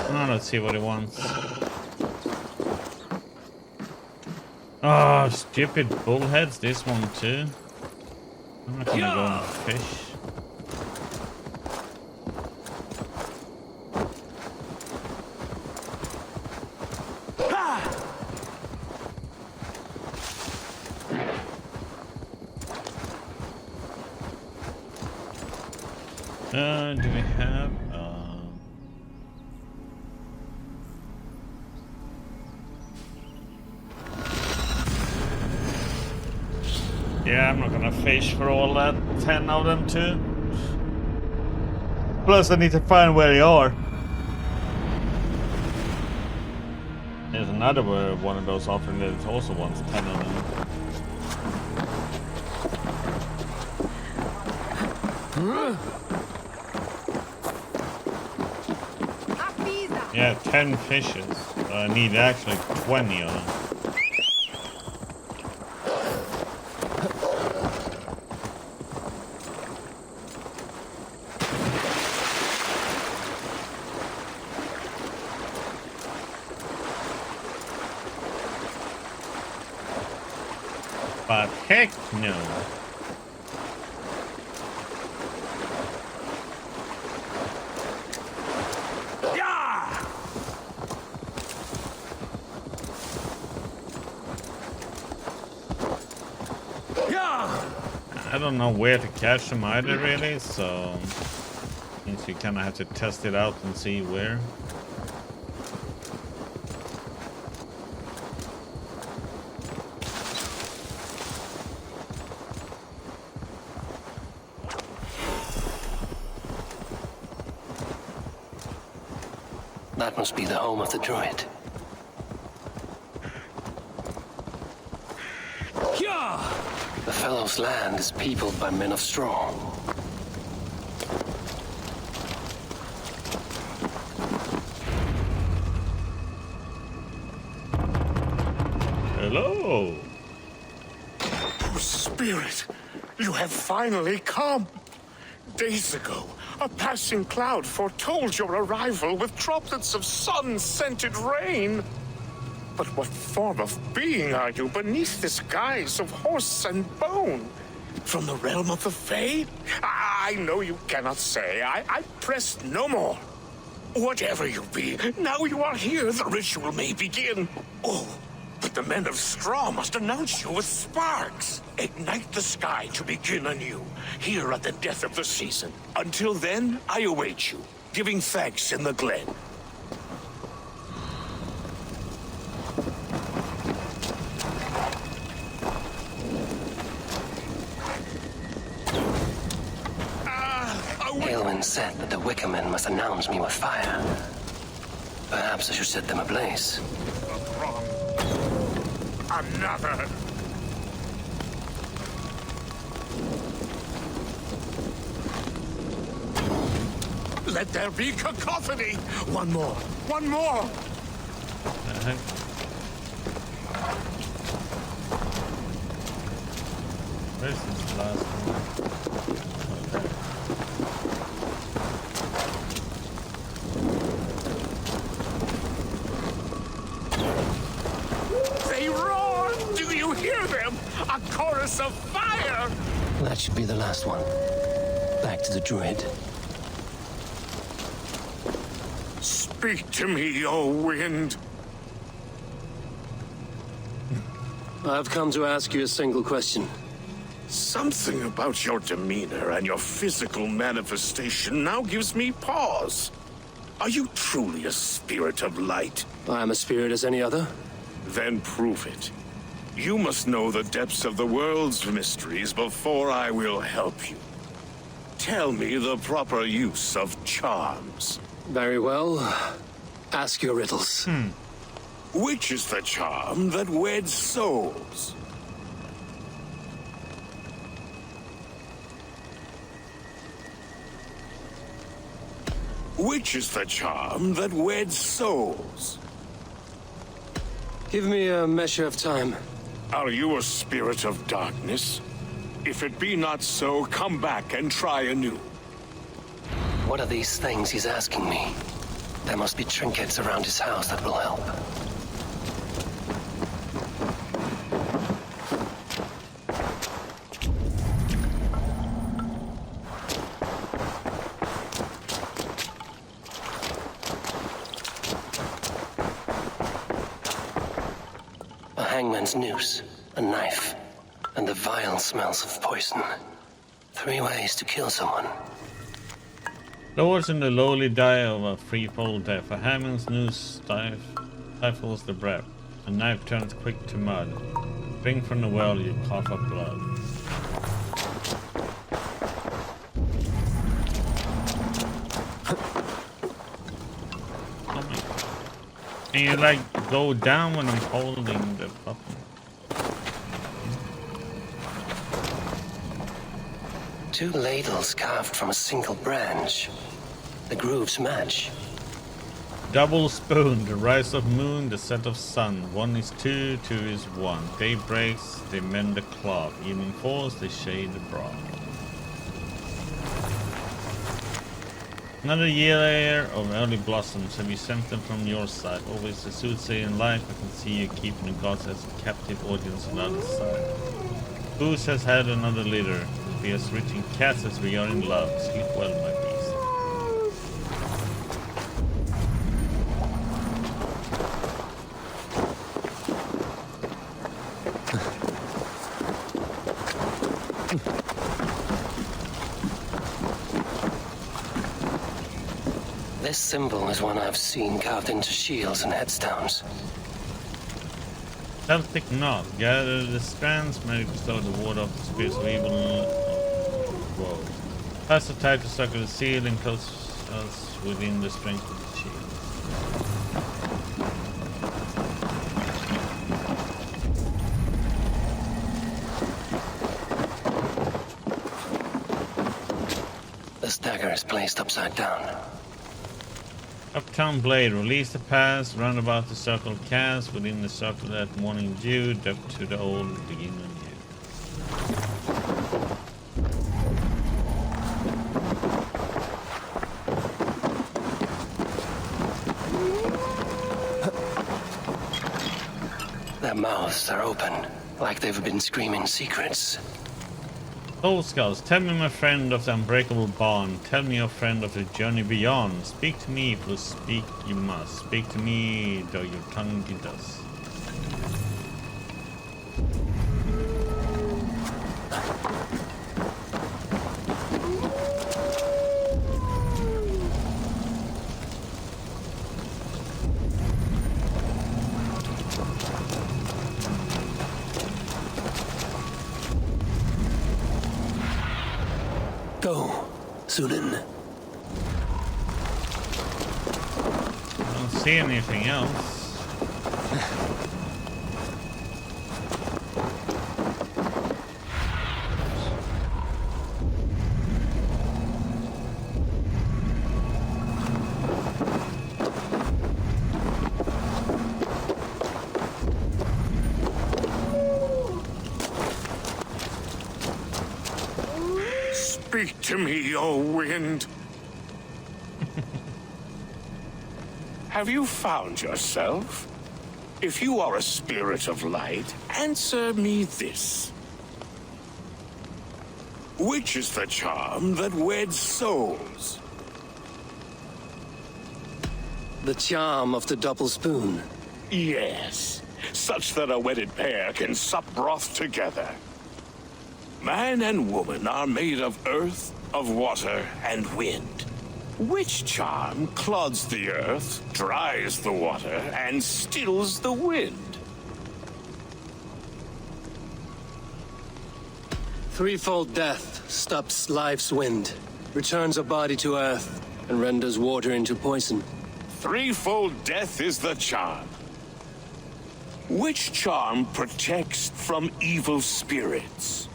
Oh, let's see what he wants. Oh, stupid bullheads. This one too. I'm not gonna go and fish. Do we have yeah, I'm not gonna fish for all that 10 of them too. Plus I need to find where they are. There's another one of those offering that also wants 10 of them. Yeah, 10 fishes. I need actually 20 of them. But heck no. I don't know where to catch them either, really, so means you kind of have to test it out and see where. That must be the home of the druid. The fellow's land is peopled by men of straw. Hello. Oh, Spirit, you have finally come. Days ago, a passing cloud foretold your arrival with droplets of sun-scented rain. But what form of being are you beneath this guise of horse and bone? From the realm of the Fae? I know you cannot say. I press no more. Whatever you be, now you are here, the ritual may begin. Oh, but the men of straw must announce you with sparks. Ignite the sky to begin anew, here at the death of the season. Until then, I await you, giving thanks in the glen. Aelwyn said that the Wicker Men must announce me with fire. Perhaps I should set them ablaze. Another! Let there be cacophony! One more! One more! Where's this last one? Okay. They roar! Do you hear them? A chorus of fire! That should be the last one. Back to the druid. Speak to me, O wind. I've come to ask you a single question. Something about your demeanor and your physical manifestation now gives me pause. Are you truly a spirit of light? I am a spirit as any other. Then prove it. You must know the depths of the world's mysteries before I will help you. Tell me the proper use of charms. Very well. Ask your riddles. Which is the charm that weds souls? Which is the charm that weds souls? Give me a measure of time. Are you a spirit of darkness? If it be not so, come back and try anew. What are these things he's asking me? There must be trinkets around his house that will help. A hangman's noose, a knife, and the vile smells of poison. 3 ways to kill someone. Lords in the lowly die of a threefold death. A hangman's noose stifles the breath. A knife turns quick to mud. Drink from the well, you cough up blood. Can you like go down when I'm holding the button? 2 ladles carved from a single branch. The grooves match. Double spoon, the rise of moon, the set of sun. 1 is 2, 2 is 1. Day breaks, they mend the cloth. Evening falls, they shade the broad. Another year of early blossoms. Have you sent them from your side? Always a soothsayer in life. I can see you keeping the gods as a captive audience on the other side. Goose has had another litter. Be as rich in cats as we are in love. Sleep well, my beast. This symbol is one I've seen carved into shields and headstones. Celtic knot. Gather the strands, may bestow the ward of the spirits of evil. Whoa. Pass the tide to circle the seal and close us within the strength of the shield. This dagger is placed upside down. Uptown blade, release the past, round about the circle cast, within the circle that morning dew, depth to the old, begin anew. Their mouths are open, like they've been screaming secrets. Soul Skulls, tell me, my friend, of the unbreakable bond. Tell me, your friend, of the journey beyond. Speak to me, for speak you must. Speak to me, though your tongue be dust. Go, Sunan. I don't see anything else. Speak to me, O wind. Have you found yourself? If you are a spirit of light, answer me this. Which is the charm that weds souls? The charm of the double spoon. Yes, such that a wedded pair can sup broth together. Man and woman are made of earth, of water, and wind. Which charm clods the earth, dries the water, and stills the wind? Threefold death stops life's wind, returns a body to earth, and renders water into poison. Threefold death is the charm. Which charm protects from evil spirits?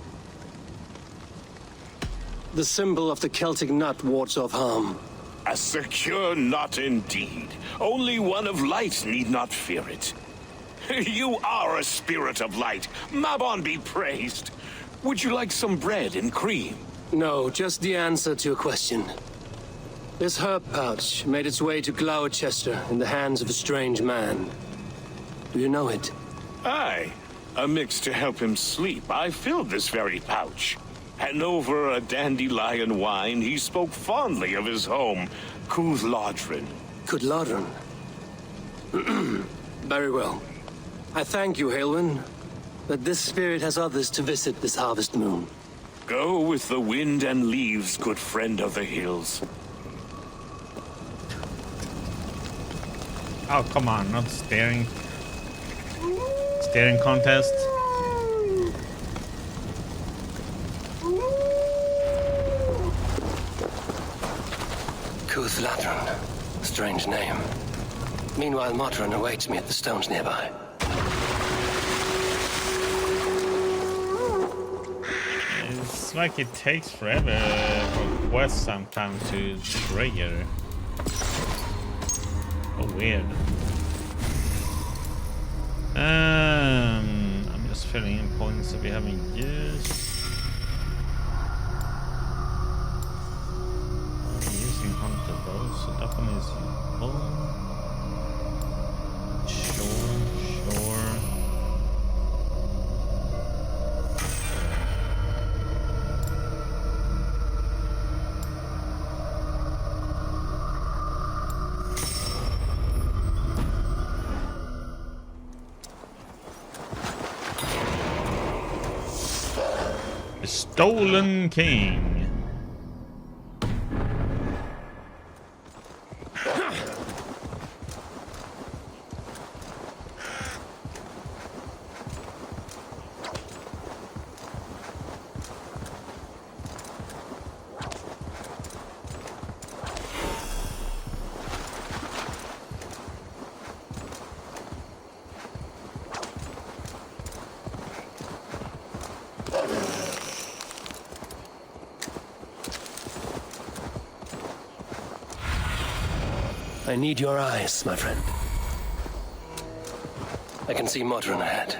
The symbol of the Celtic nut wards off harm. A secure knot indeed. Only one of light need not fear it. You are a spirit of light. Mabon be praised. Would you like some bread and cream? No, just the answer to a question. This herb pouch made its way to Gloucester in the hands of a strange man. Do you know it? Aye. A mix to help him sleep. I filled this very pouch. And over a dandelion wine, he spoke fondly of his home, Cooth-Lodrin. Cooth-Lodrin? Very well. I thank you, Halwyn. But this spirit has others to visit this harvest moon. Go with the wind and leaves, good friend of the hills. Oh, come on, not staring. Staring contest. Cooth-Lodrin. Strange name. Meanwhile, Modron awaits me at the stones nearby. It's like it takes forever for quests sometimes to trigger. Oh, weird. I'm just filling in points that we haven't used. I'm using hunter bow, so that one is useful. Sure. Stolen King. I need your eyes, my friend. I can see Modron ahead.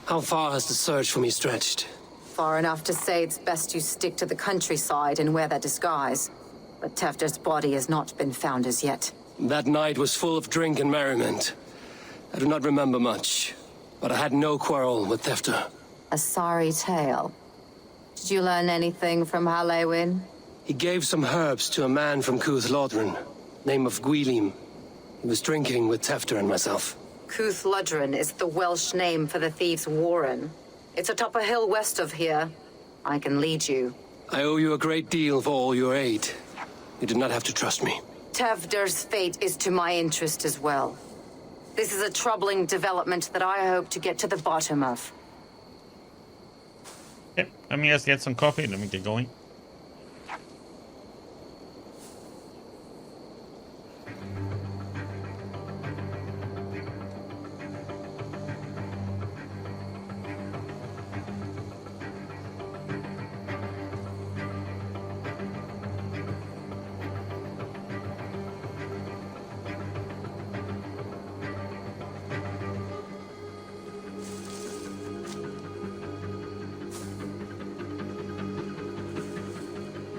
How far has the search for me stretched? Far enough to say it's best you stick to the countryside and wear that disguise. But Tefter's body has not been found as yet. That night was full of drink and merriment. I do not remember much, but I had no quarrel with Tefter. A sorry tale. Did you learn anything from Halewyn? He gave some herbs to a man from Cooth-Lodrin, name of Gwylim. He was drinking with Tefter and myself. Cooth-Lodrin is the Welsh name for the thieves' warren. It's atop a hill west of here. I can lead you. I owe you a great deal for all your aid. You did not have to trust me. Tefder's fate is to my interest as well. This is a troubling development that I hope to get to the bottom of. Yep, let me just get some coffee, let me get going.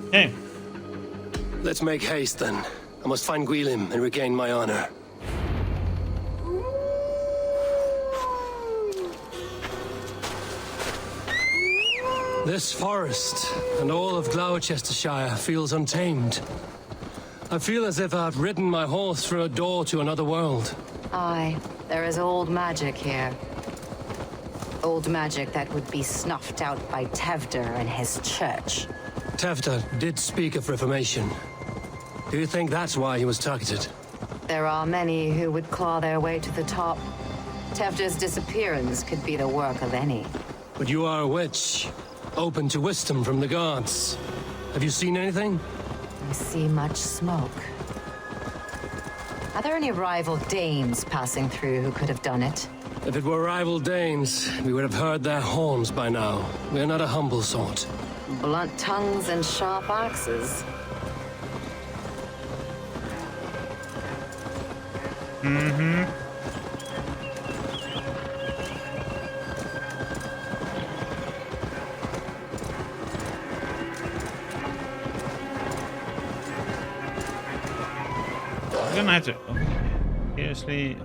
Okay. Let's make haste then. I must find Gwylim and regain my honor. This forest and all of Gloucestershire feels untamed. I feel as if I've ridden my horse through a door to another world. Aye, there is old magic here. Old magic that would be snuffed out by Tevder and his church. Tevder did speak of reformation. Do you think that's why he was targeted? There are many who would claw their way to the top. Tevder's disappearance could be the work of any. But you are a witch, open to wisdom from the gods. Have you seen anything? I see much smoke. Are there any rival Danes passing through who could have done it? If it were rival Danes, we would have heard their horns by now. We are not a humble sort. Blunt tongues and sharp axes. Mm-hmm. I'm gonna have to... Oh, seriously...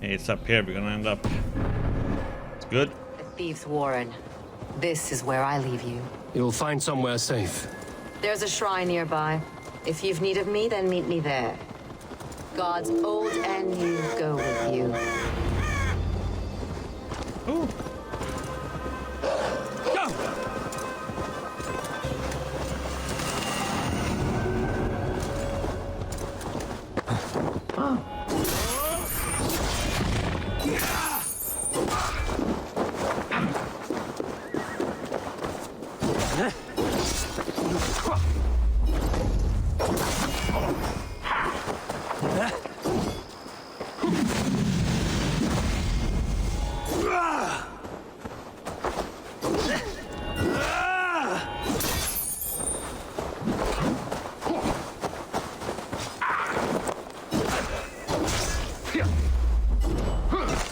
Hey, it's up here. We're gonna end up... It's good. The Thieves' Warren. This is where I leave you. You'll find somewhere safe. There's a shrine nearby. If you've need of me, then meet me there. Gods old and new go with you. Ooh. Go!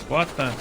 What the?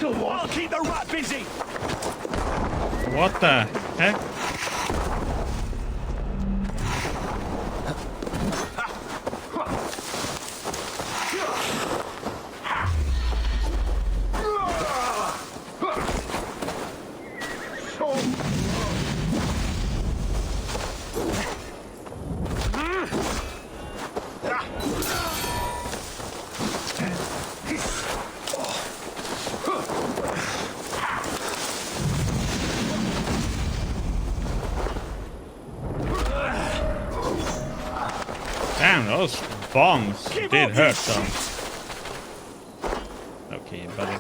I'll keep the rat busy. What the heck? Damn, those bombs did hurt some. Okay, buddy.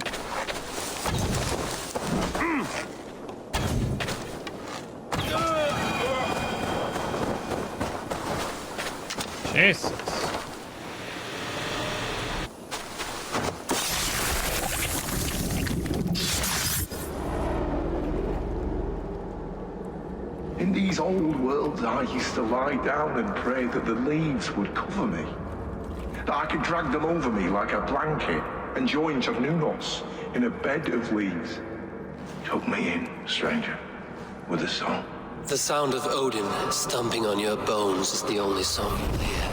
Jesus. In these old worlds, I used to lie down and pray that the leaves would cover me. That I could drag them over me like a blanket and join Nunos in a bed of leaves. Tuck me in, stranger, with a song. The sound of Odin stomping on your bones is the only song you'll hear.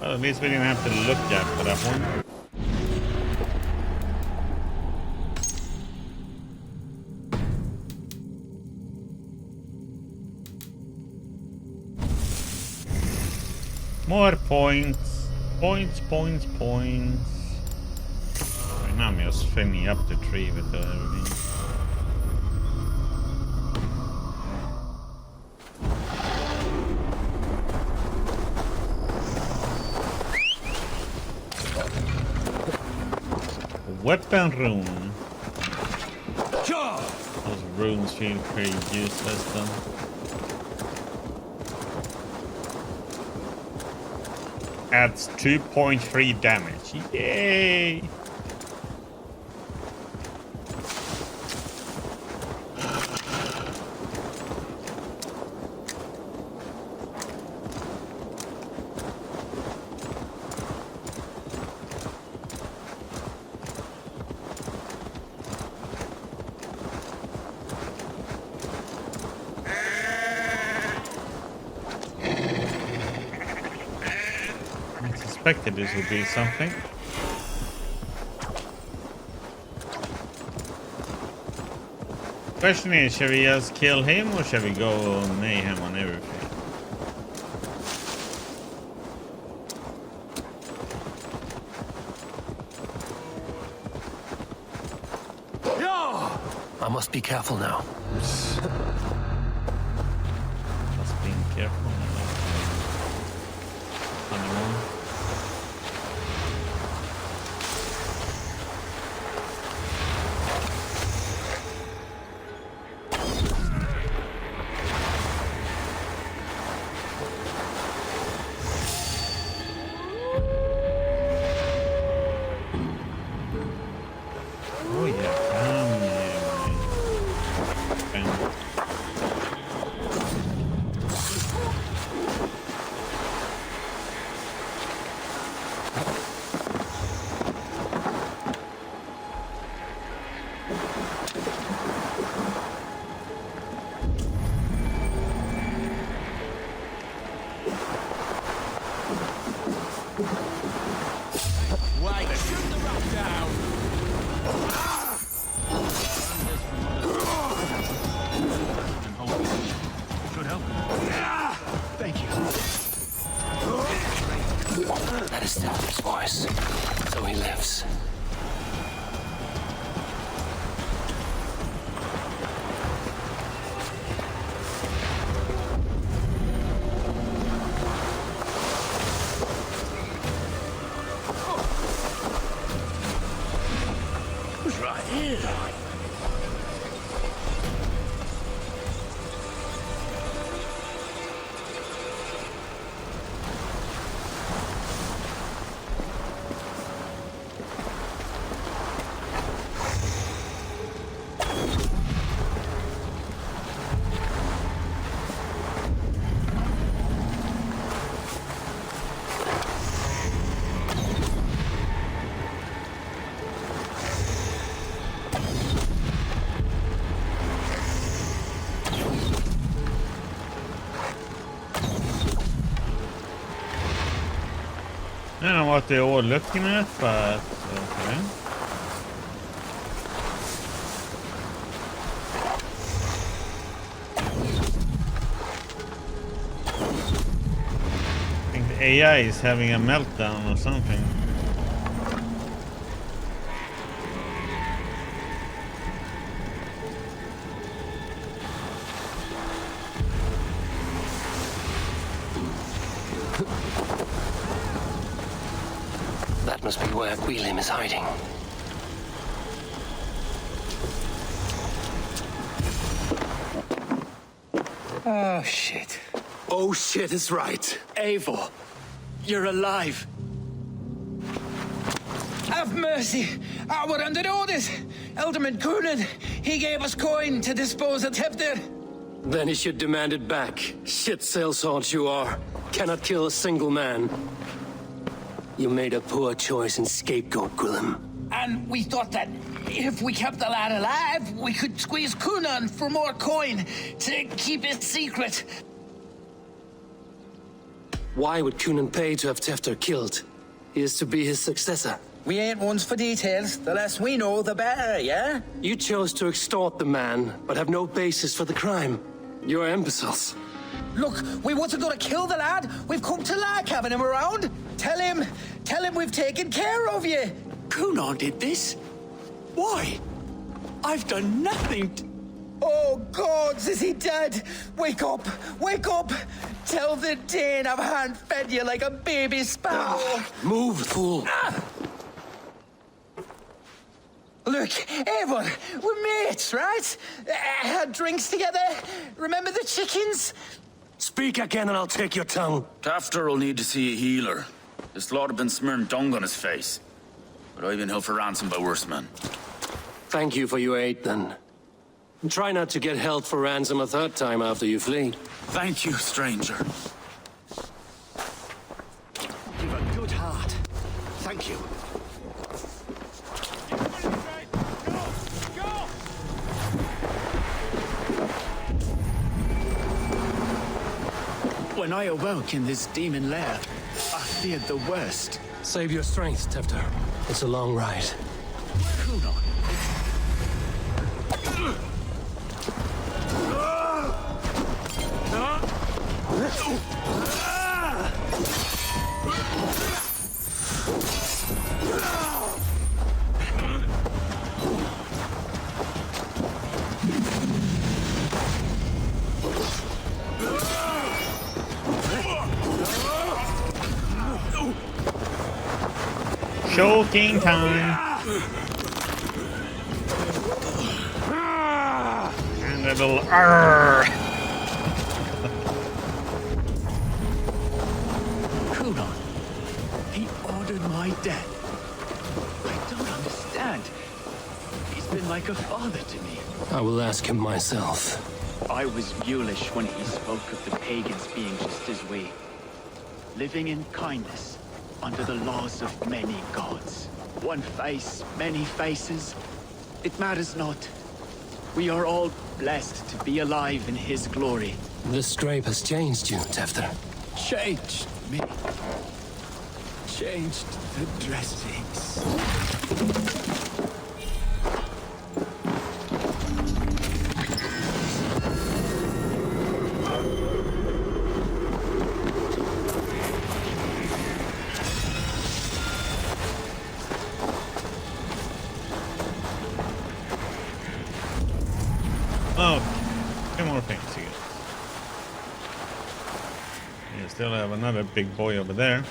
Well, at least we didn't have to look at for that one. More points. Points. Right now I'm just filling up the tree with everything. weapon rune. Those runes feel pretty useless though. Adds 2.3 damage. Yay! Expected this would be something. Question is, shall we just kill him or shall we go mayhem on everything? I must be careful now. Just being careful. That is Stefan's voice. So he lives. Who's right here? I don't know what they're all looking at, but okay. I think the AI is having a meltdown or something. That must be where Gwilym is hiding. Oh, shit. Oh, shit is right. Eivor, you're alive. Have mercy! We're under orders! Alderman Coonan, he gave us coin to dispose of Tefter. Then he should demand it back. Shit sellsword you are. Cannot kill a single man. You made a poor choice in scapegoat, Gwilym. And we thought that if we kept the lad alive, we could squeeze Coonan for more coin to keep it secret. Why would Coonan pay to have Tefter killed? He is to be his successor. We ain't ones for details. The less we know, the better, yeah? You chose to extort the man, but have no basis for the crime. You're imbeciles. Look, we wasn't gonna kill the lad. We've come to like having him around. Tell him we've taken care of you. Coonan did this? Why? I've done nothing. Oh, gods, is he dead? Wake up! Wake up! Tell the Dane I've hand-fed you like a baby sparrow. Move, fool. Look, Eivor, we're mates, right? Had drinks together. Remember the chickens? Speak again and I'll take your tongue. Tafter will need to see a healer. This lot have been smearing dung on his face. But I've been held for ransom by worse men. Thank you for your aid, then. And try not to get held for ransom a third time after you flee. Thank you, stranger. You've a good heart. Thank you. When I awoke in this demon lair, I feared the worst. Save your strength, Tefter. It's a long ride. Kuno. Choking time. And a little arrgh. Kuno. He ordered my death. I don't understand. He's been like a father to me. I will ask him myself. I was mulish when he spoke of the pagans being just as we. Living in kindness, under the laws of many gods. One face, many faces. It matters not. We are all blessed to be alive in his glory. The scrape has changed you, Tefter. Changed me. Changed the dressings. Oh, two more things here. You still have another big boy over there.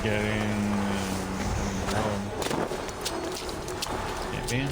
Get in. Maybe.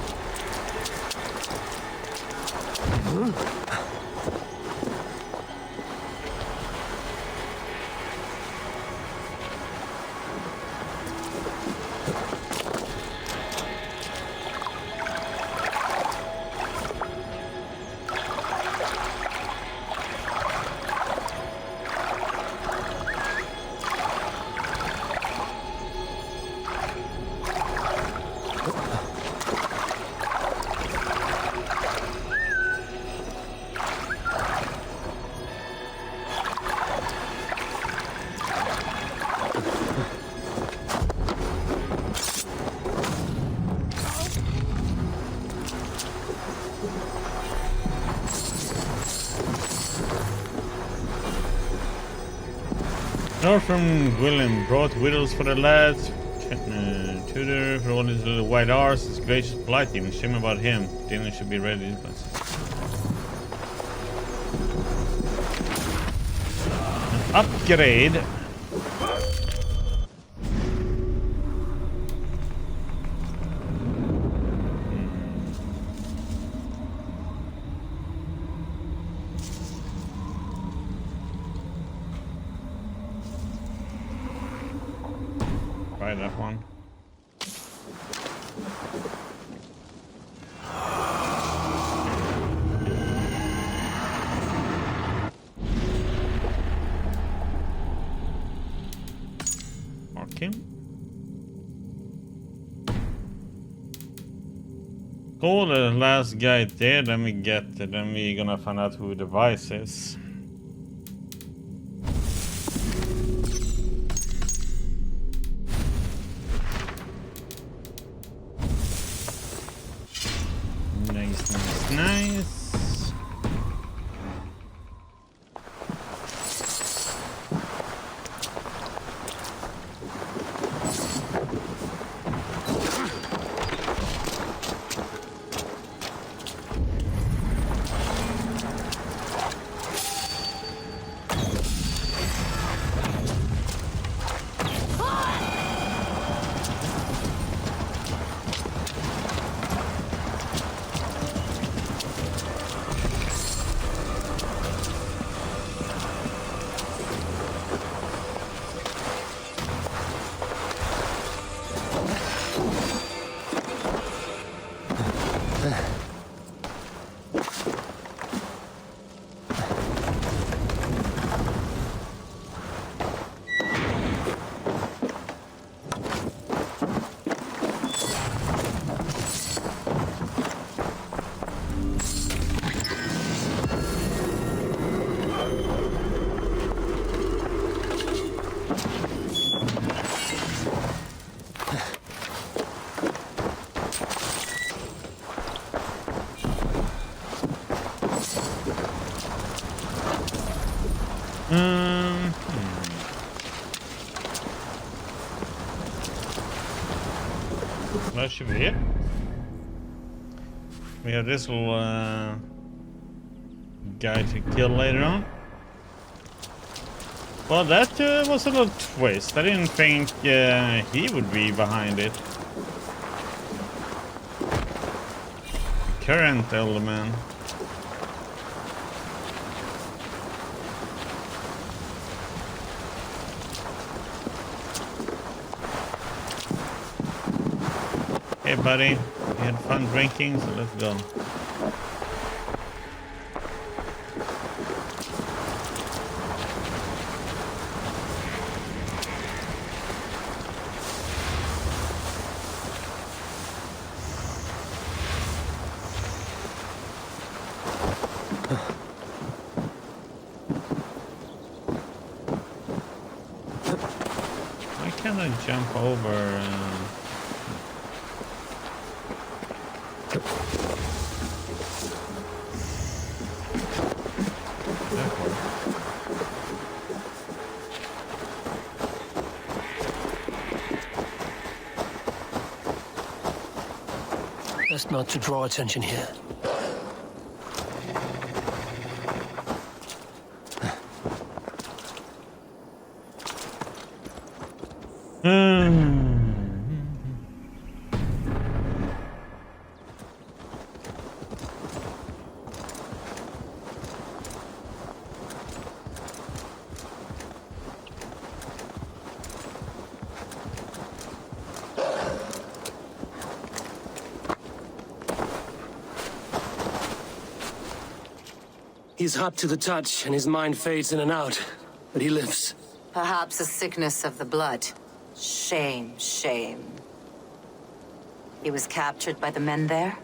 North from Willem brought widows for the lads. Tutor for all his little white arse. His gracious, polite, even shame about him. Dinner should be ready. An upgrade. Try that one. Okay. pull the last guy there, then we're gonna find out who the vice is. Nice. That should be it. We have this little guy to kill later on. Well, that was a little twist. I didn't think he would be behind it. The current elder man. Hey buddy, we had fun drinking, so let's go. Why can't I jump over? Best not to draw attention here. He's hot to the touch, and his mind fades in and out. But he lives. Perhaps a sickness of the blood. Shame, shame. He was captured by the men there?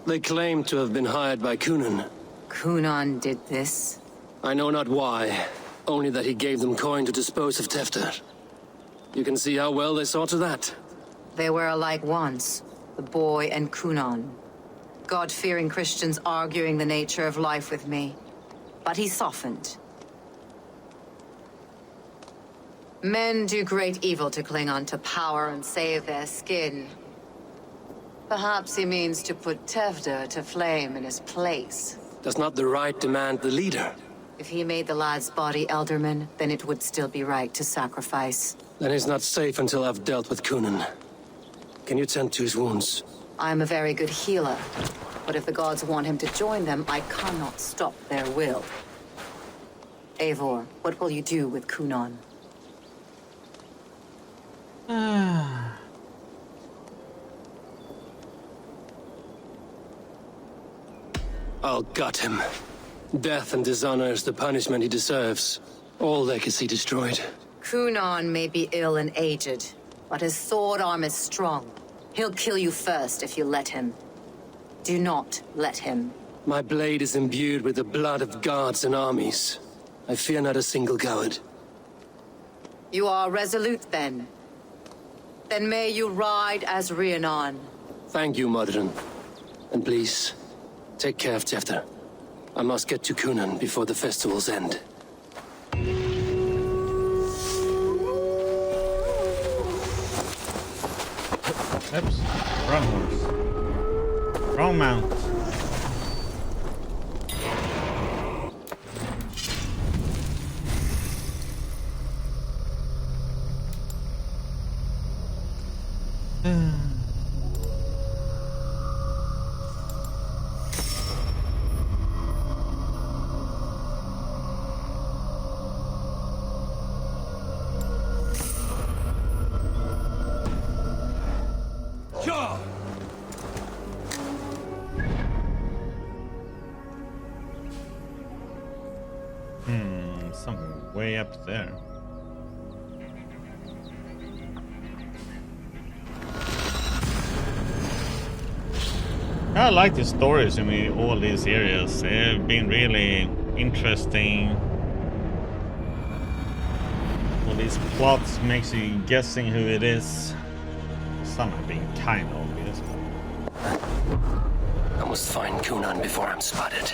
They claim to have been hired by Kunan. Kunan did this? I know not why. Only that he gave them coin to dispose of Tefter. You can see how well they saw to that. They were alike once, the boy and Kunan. God-fearing Christians arguing the nature of life with me. But he softened. Men do great evil to cling on to power and save their skin. Perhaps he means to put Tevder to flame in his place. Does not the right demand the leader? If he made the lad's body Elderman, then it would still be right to sacrifice. Then he's not safe until I've dealt with Kunan. Can you tend to his wounds? I am a very good healer. But if the gods want him to join them, I cannot stop their will. Eivor, what will you do with Kunan? I'll gut him. Death and dishonor is the punishment he deserves. All legacy destroyed. Kunan may be ill and aged, but his sword arm is strong. He'll kill you first if you let him. Do not let him. My blade is imbued with the blood of gods and armies. I fear not a single coward. You are resolute, then. Then may you ride as Rhiannon. Thank you, Modron. And please, take care of Tefter. I must get to Cunan before the festival's end. Oops. Wrong horse. Wrong mount. Something way up there. I like the stories in all these areas. They've been really interesting. All these plots makes you guessing who it is. Some have been kind of obvious. I must find Cunan before I'm spotted.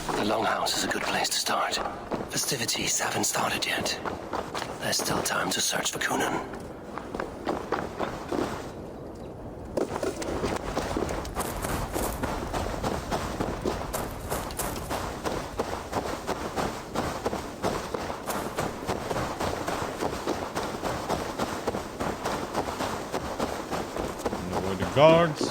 The Longhouse is a good place to start. Festivities haven't started yet. There's still time to search for Cunan. Avoid the guards.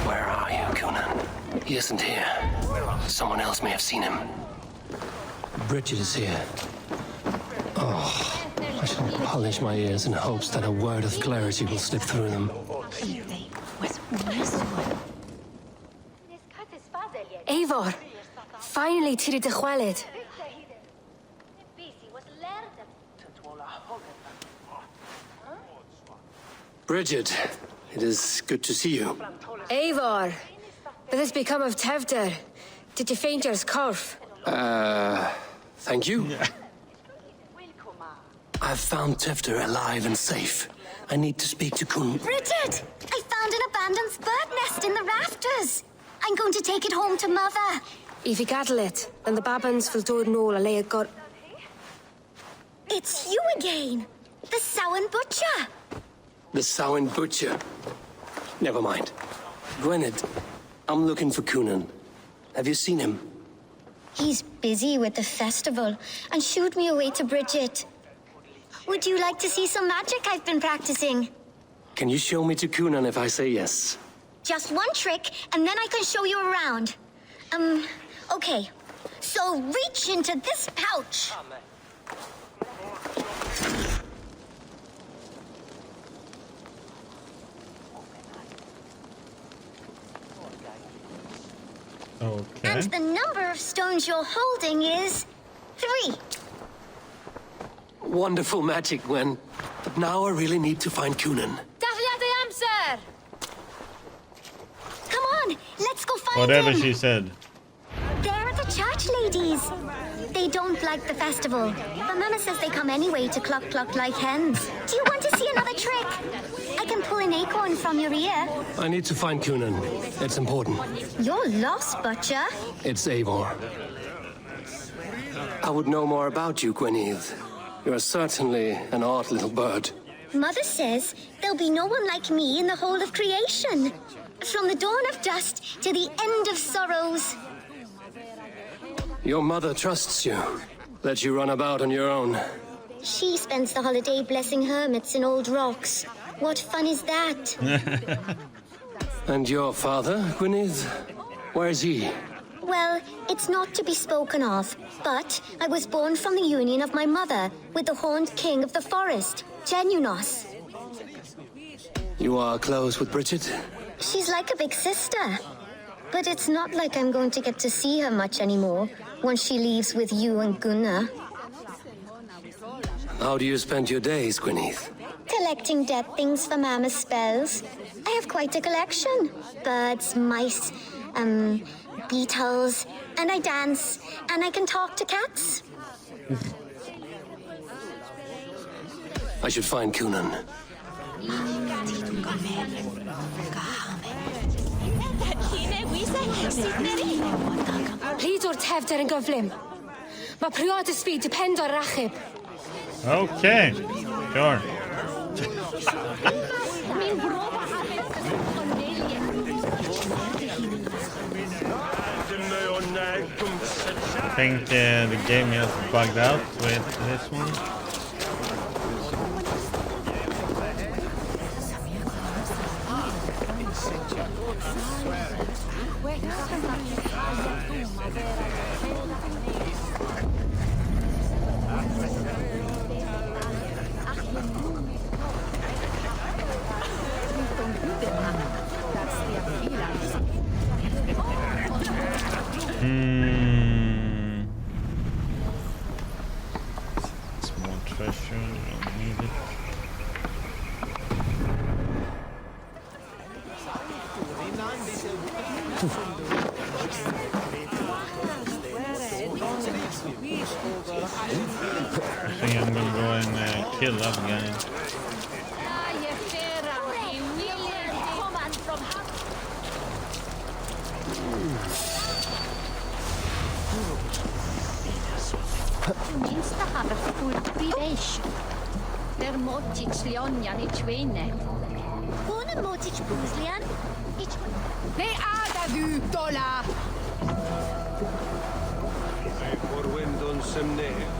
Where are you, Cunan? He isn't here. Someone else may have seen him. Bridget is here. Oh, I should polish my ears in hopes that a word of clarity will slip through them. Eivor, finally tiri de chwaled. Bridget, it is good to see you. Eivor, what has become of Tevder? Did you faint your scarf? Thank you. I've found Tefter alive and safe. I need to speak to Kun. Bridget! I found an abandoned bird nest in the rafters. I'm going to take it home to Mother. If you cattle it, then the babans will do it no lay it got. It's you again. The Samhain Butcher. The Samhain Butcher. Never mind. Gwynedd, I'm looking for Cunan. Have you seen him? He's busy with the festival and shooed me away to Bridget. Would you like to see some magic I've been practicing? Can you show me to Cunan if I say yes? Just one trick, and then I can show you around. Okay. So reach into this pouch. Okay. And the number of stones you're holding is 3. Wonderful magic, Gwen. But now I really need to find Cunan. Amser! Come on, let's go find Whatever him. she said. There are the church ladies. They don't like the festival, but Mama says they come anyway to cluck cluck like hens. Do you want to see another trick? I can pull an acorn from your ear. I need to find Coonan. It's important. You're lost, Butcher. It's Eivor. I would know more about you, Gwyneth. You are certainly an odd little bird. Mother says there'll be no one like me in the whole of creation. From the dawn of dust to the end of sorrows. Your mother trusts you. Let you run about on your own. She spends the holiday blessing hermits in old rocks. What fun is that? And your father, Gwyneth? Where is he? Well, it's not to be spoken of, but I was born from the union of my mother with the horned king of the forest, Genunos. You are close with Bridget? She's like a big sister. But it's not like I'm going to get to see her much anymore once she leaves with you and Gunnar. How do you spend your days, Gwyneth? Collecting dead things for Mama's spells. I have quite a collection. Birds, mice, beetles, and I dance, and I can talk to cats. I should find Coonan. Please o'r tefder yn gyflym. Mae priod ysbryd depend o'r rachub. Okay, sure. I think the game is bugged out with this one. Small treasure, don't need it. I think I'm gonna go and kill that guy. Minsta har full privesh. Der motic Leonian i Twine. Hon motic Buzlian. Ne ada du dola. For wind on some name.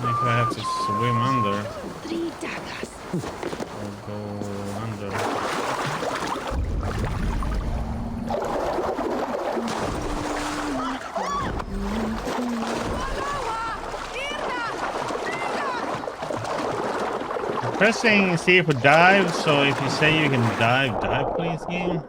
If I have to swim under, 3 daggers. I'll go under. I'm pressing see if it dives, so if you say you can dive please, game.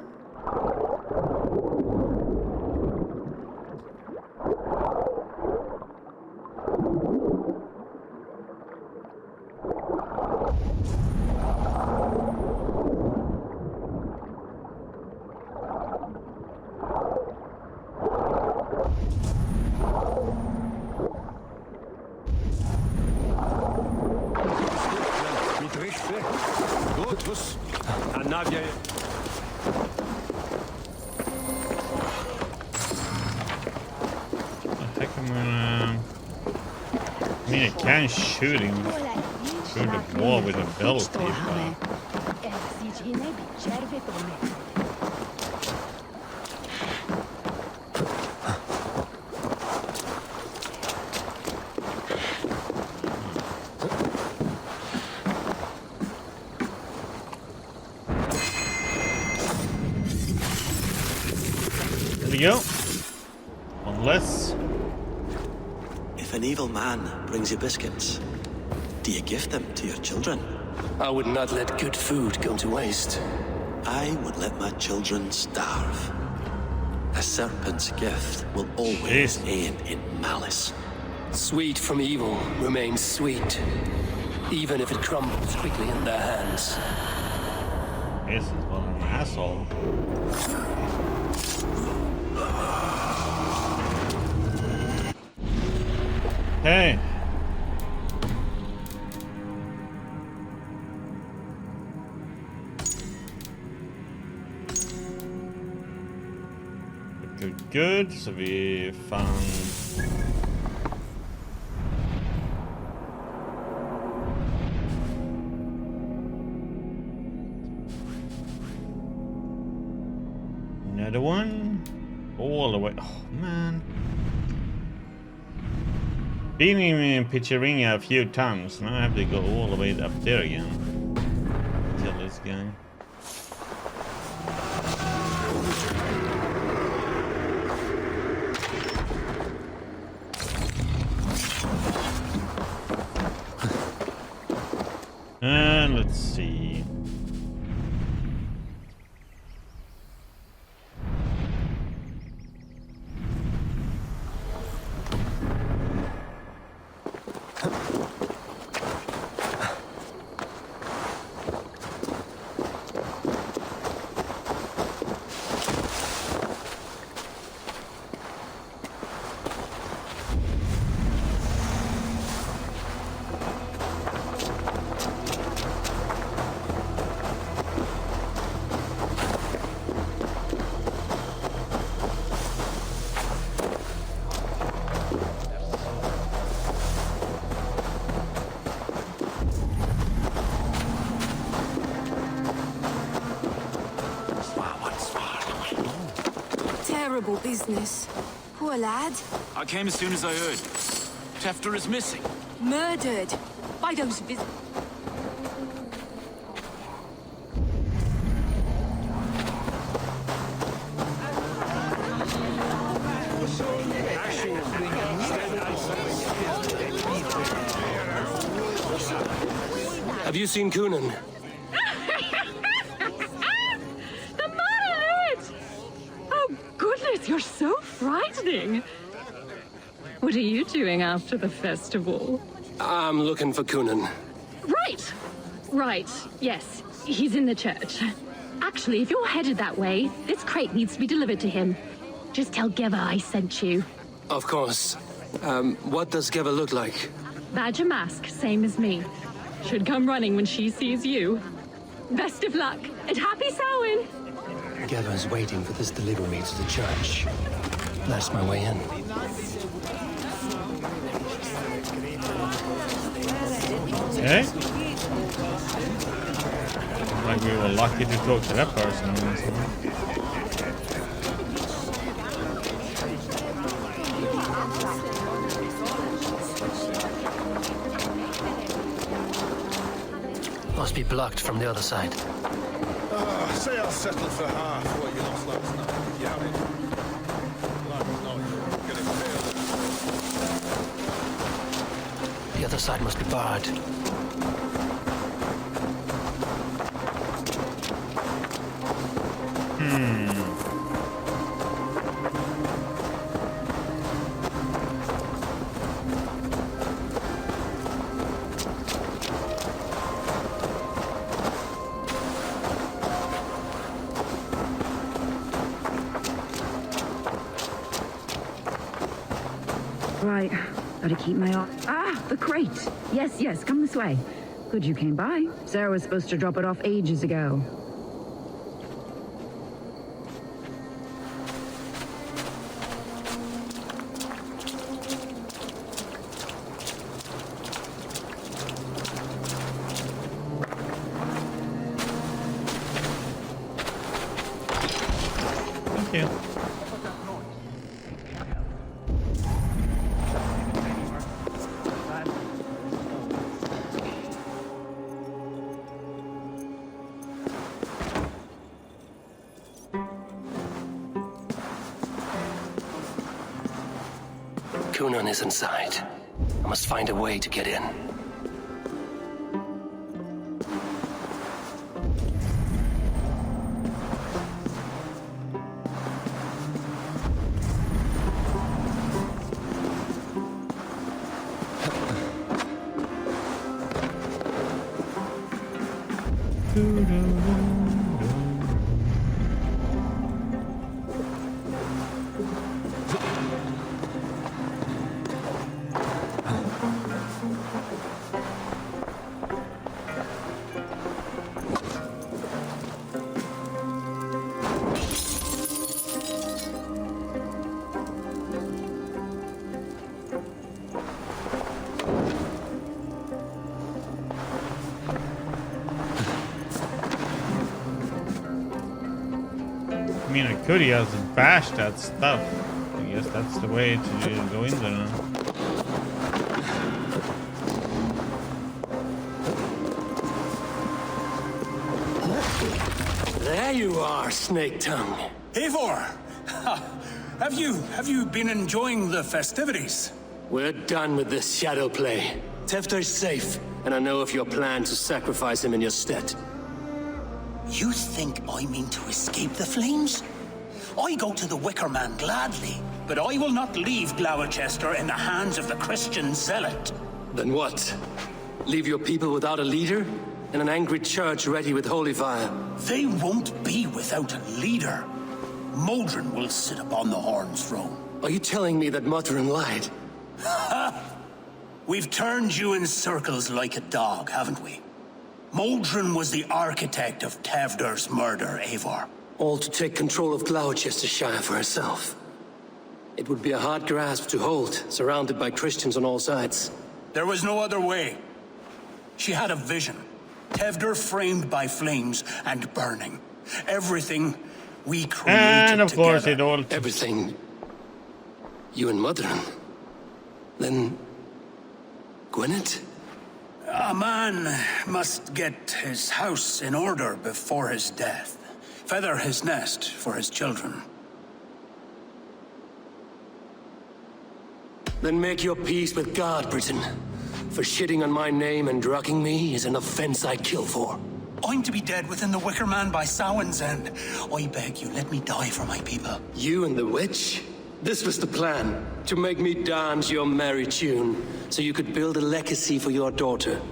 I can shoot him through the wall with a belt. There we go. Unless if an evil man brings you biscuits, do you give them to your children? I would not let good food go to waste. I would let my children starve. A serpent's gift will always end in malice. Sweet from evil remains sweet, even if it crumbles quickly in their hands. This is an asshole. Okay. Good. So we found another one all the way. Oh man. Been in Pichiringa a few times. Now I have to go all the way up there again. Kill this guy. And let's see. Terrible business. Poor lad. I came as soon as I heard. Tefter is missing. Murdered. By those Have you seen Coonan? You're so frightening. What are you doing after the festival? I'm looking for Coonan. Right. Yes, he's in the church. Actually, if you're headed that way, this crate needs to be delivered to him. Just tell Geva I sent you. Of course. What does Geva look like? Badger mask, same as me. Should come running when she sees you. Best of luck, and happy Samhain! Geva's waiting for this delivery to the church. That's my way in. Okay. Like we were lucky to talk to that person. Must be blocked from the other side. Say I'll settle for half what you lost last night. If you have it. No, you're getting failed. The other side must be barred. Right, gotta keep my eye. Ah, the crate! Yes, come this way. Good you came by. Sarah was supposed to drop it off ages ago. Thank you. Coonan is inside. I must find a way to get in. Could just bash that stuff. I guess that's the way to go in there now. There you are, Snake Tongue. Eivor! Have you been enjoying the festivities? We're done with this shadow play. Tefter's safe, and I know of your plan to sacrifice him in your stead. You think I mean to escape the flames? I go to the Wicker Man gladly, but I will not leave Gloucester in the hands of the Christian zealot. Then what? Leave your people without a leader? And an angry church ready with holy fire? They won't be without a leader. Modron will sit upon the Horn's throne. Are you telling me that Modron lied? We've turned you in circles like a dog, haven't we? Modron was the architect of Tevder's murder, Eivor. All to take control of Gloucestershire for herself. It would be a hard grasp to hold, surrounded by Christians on all sides. There was no other way. She had a vision. Tevder framed by flames and burning. Everything we created and of together. course it all... Everything... You and Modron? Then... Gwyneth? A man must get his house in order before his death. Feather his nest for his children. Then make your peace with God, Britain. For shitting on my name and drugging me is an offense I'd kill for. I'm to be dead within the Wicker Man by Samhain's end. I beg you, let me die for my people. You and the witch? This was the plan. To make me dance your merry tune, so you could build a legacy for your daughter.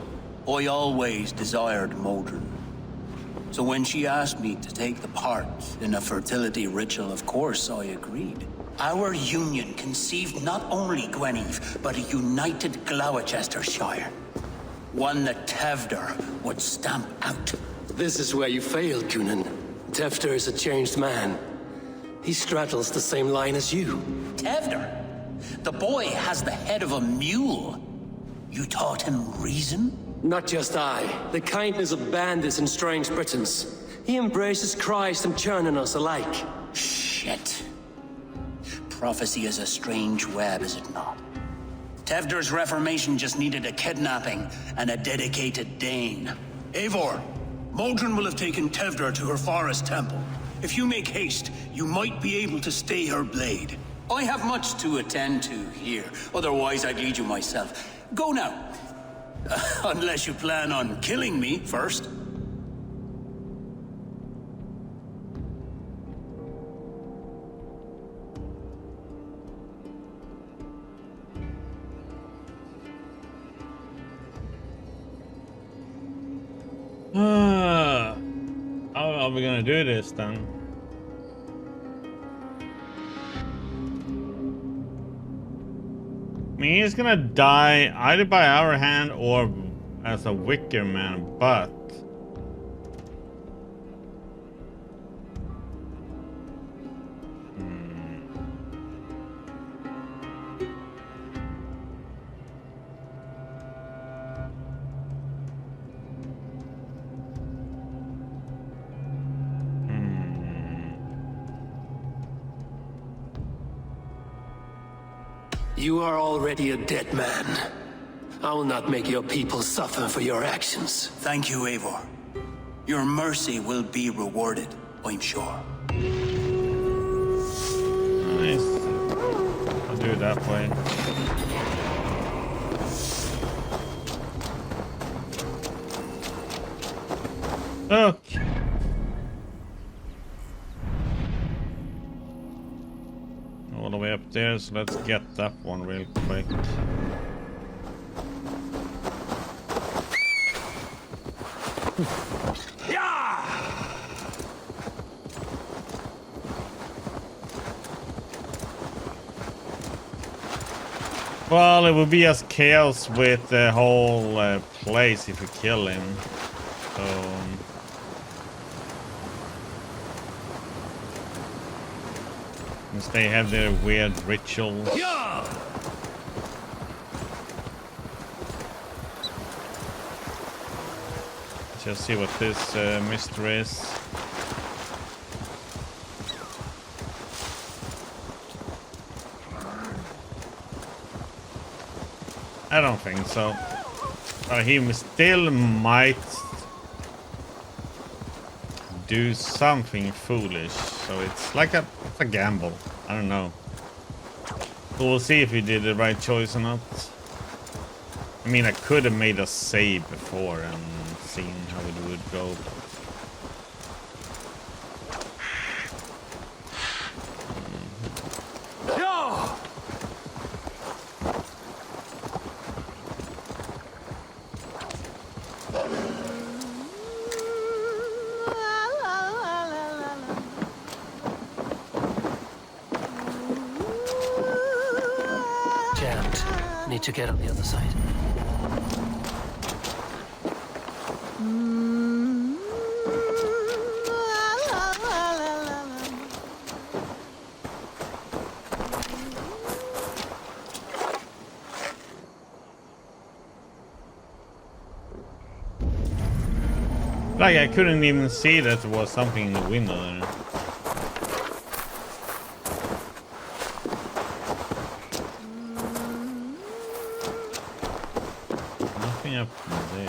I always desired Modron. So when she asked me to take the part in a fertility ritual, of course I agreed. Our union conceived not only Gweneve, but a united Gloucestershire. One that Tevder would stamp out. This is where you failed, Coonan. Tefter is a changed man. He straddles the same line as you. Tevder? The boy has the head of a mule. You taught him reason? Not just I. The kindness of bandits and strange Britons. He embraces Christ and churning us alike. Shit. Prophecy is a strange web, is it not? Tevder's reformation just needed a kidnapping and a dedicated Dane. Eivor, Modron will have taken Tevder to her forest temple. If you make haste, you might be able to stay her blade. I have much to attend to here, otherwise I'd lead you myself. Go now. Unless you plan on killing me first. How are we gonna do this then? I mean, he's gonna die either by our hand or as a Wicker Man, but You are already a dead man. I will not make your people suffer for your actions. Thank you, Eivor. Your mercy will be rewarded, I'm sure. Nice. I'll do it that way. Okay. All the way up there, so let's get that one real quick. Well, it would be as chaos with the whole place if we kill him. So since they have their weird rituals. Let's just see what this mystery is. I don't think so. He still might do something foolish, so it's like a gamble. I don't know. So we'll see if he did the right choice or not. I mean, I could have made a save before and seen how it would go. Need to get on the other side. Like, I couldn't even see that there was something in the window there. Nothing up there.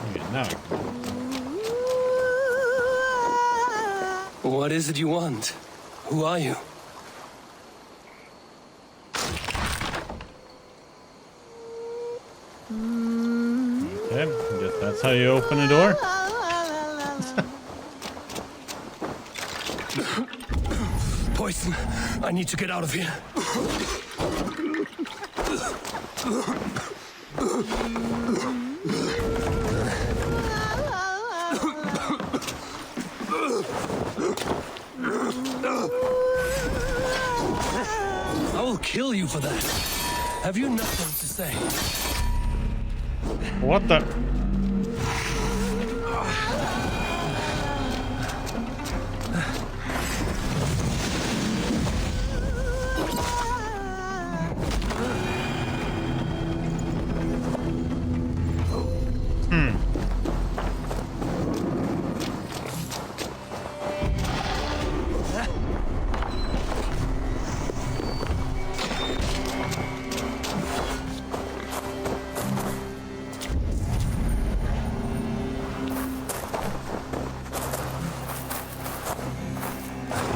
Okay, now I can. What is it you want? Who are you? Okay, guess that's how you open a door. Poison. I need to get out of here. I will kill you for that. Have you nothing to say? What the?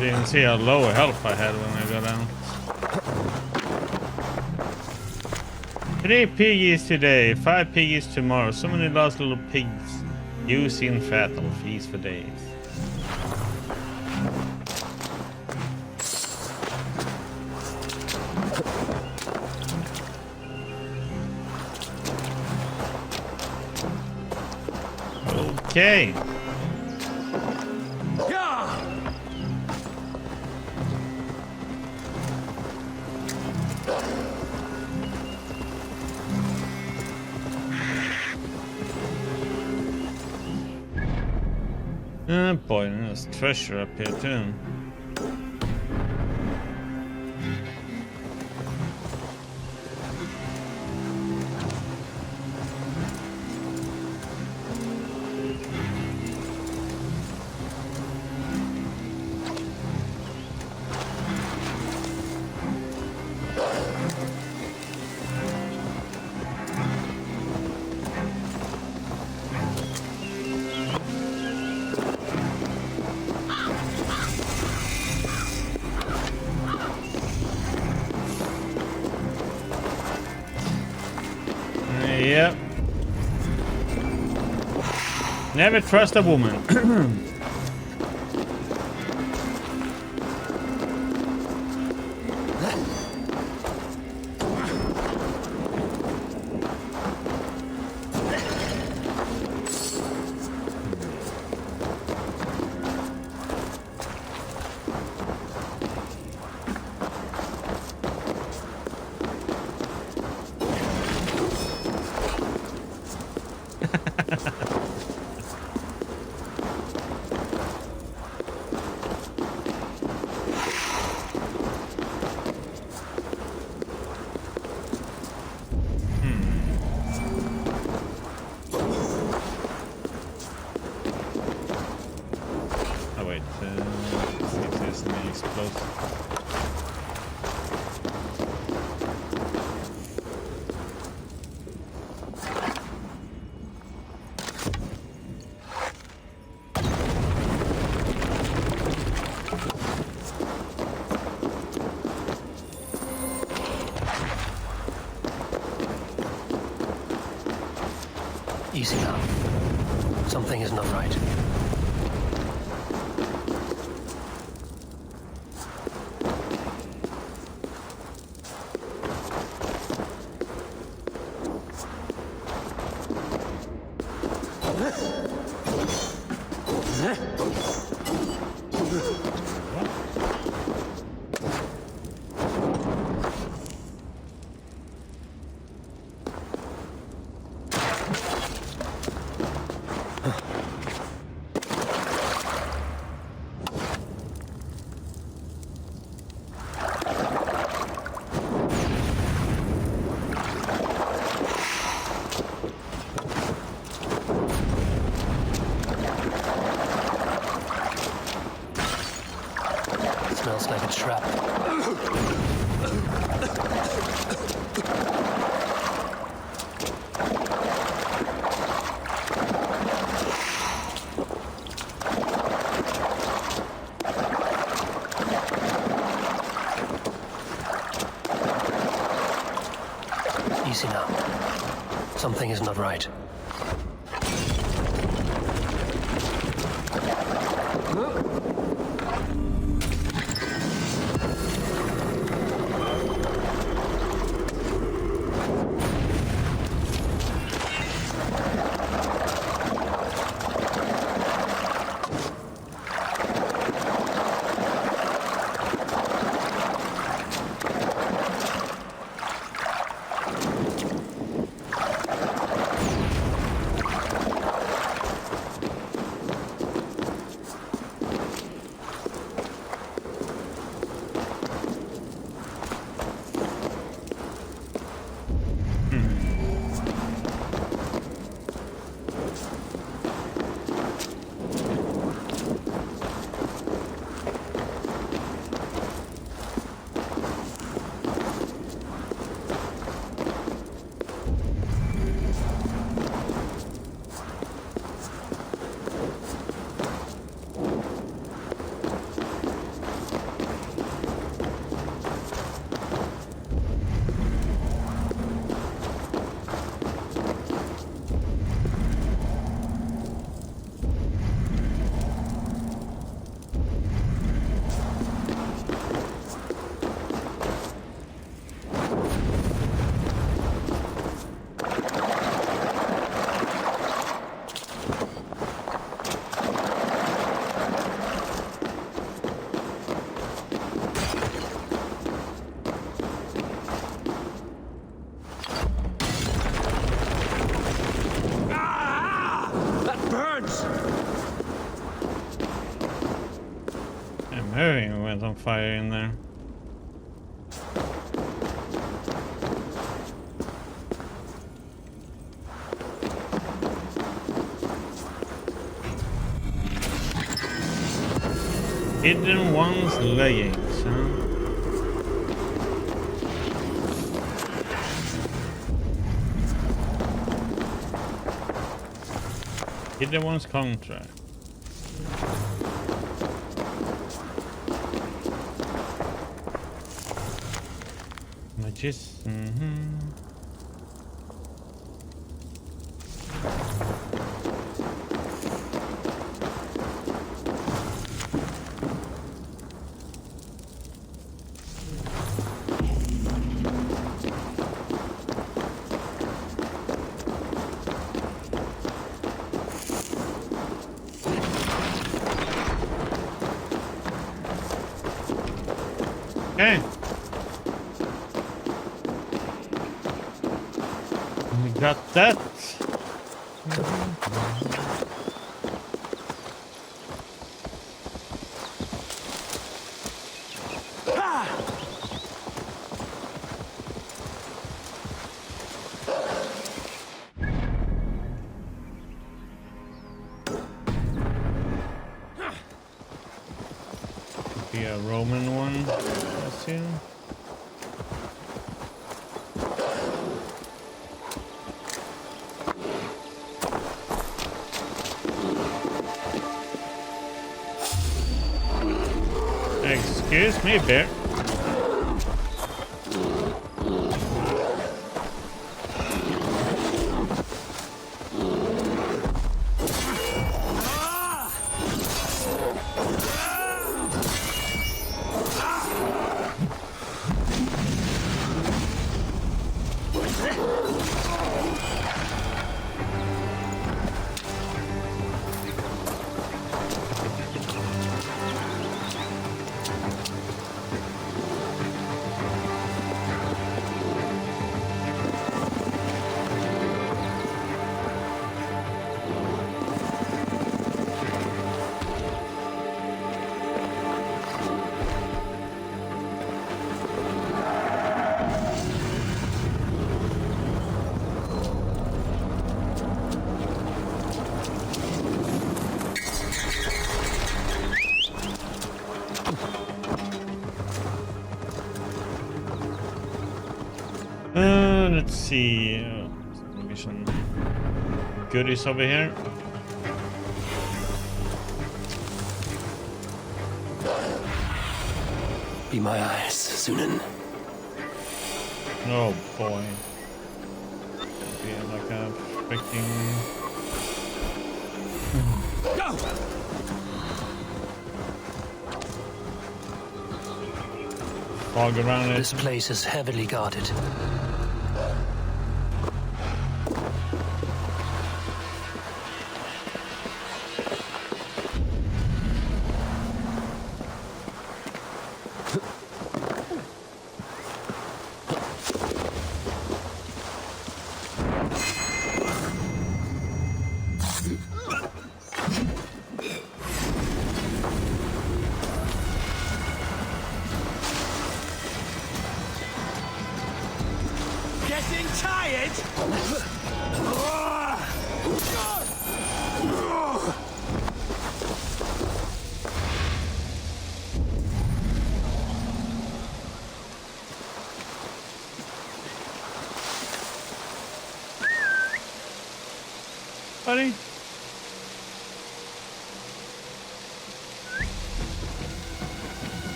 Didn't see how low health I had when I got down. 3 piggies today, 5 piggies tomorrow. So many lost little pigs. Using fatal feast for days. Okay. Boy, there's treasure up here too. Yep. Never trust a woman. Easy now. Something is not right. Smells like a trap. Easy now. Something is not right. Everything went on fire in there. Hidden one's leggings, huh? Hidden one's contract. Just okay. Got that. Could be a Roman one, I assume. Excuse me, bear. Let's see. Maybe some goodies over here. Be my eyes, Sunan. Oh boy. Yeah, like a freaking. Go! Fog around it. This place is heavily guarded. Getting tired? Buddy.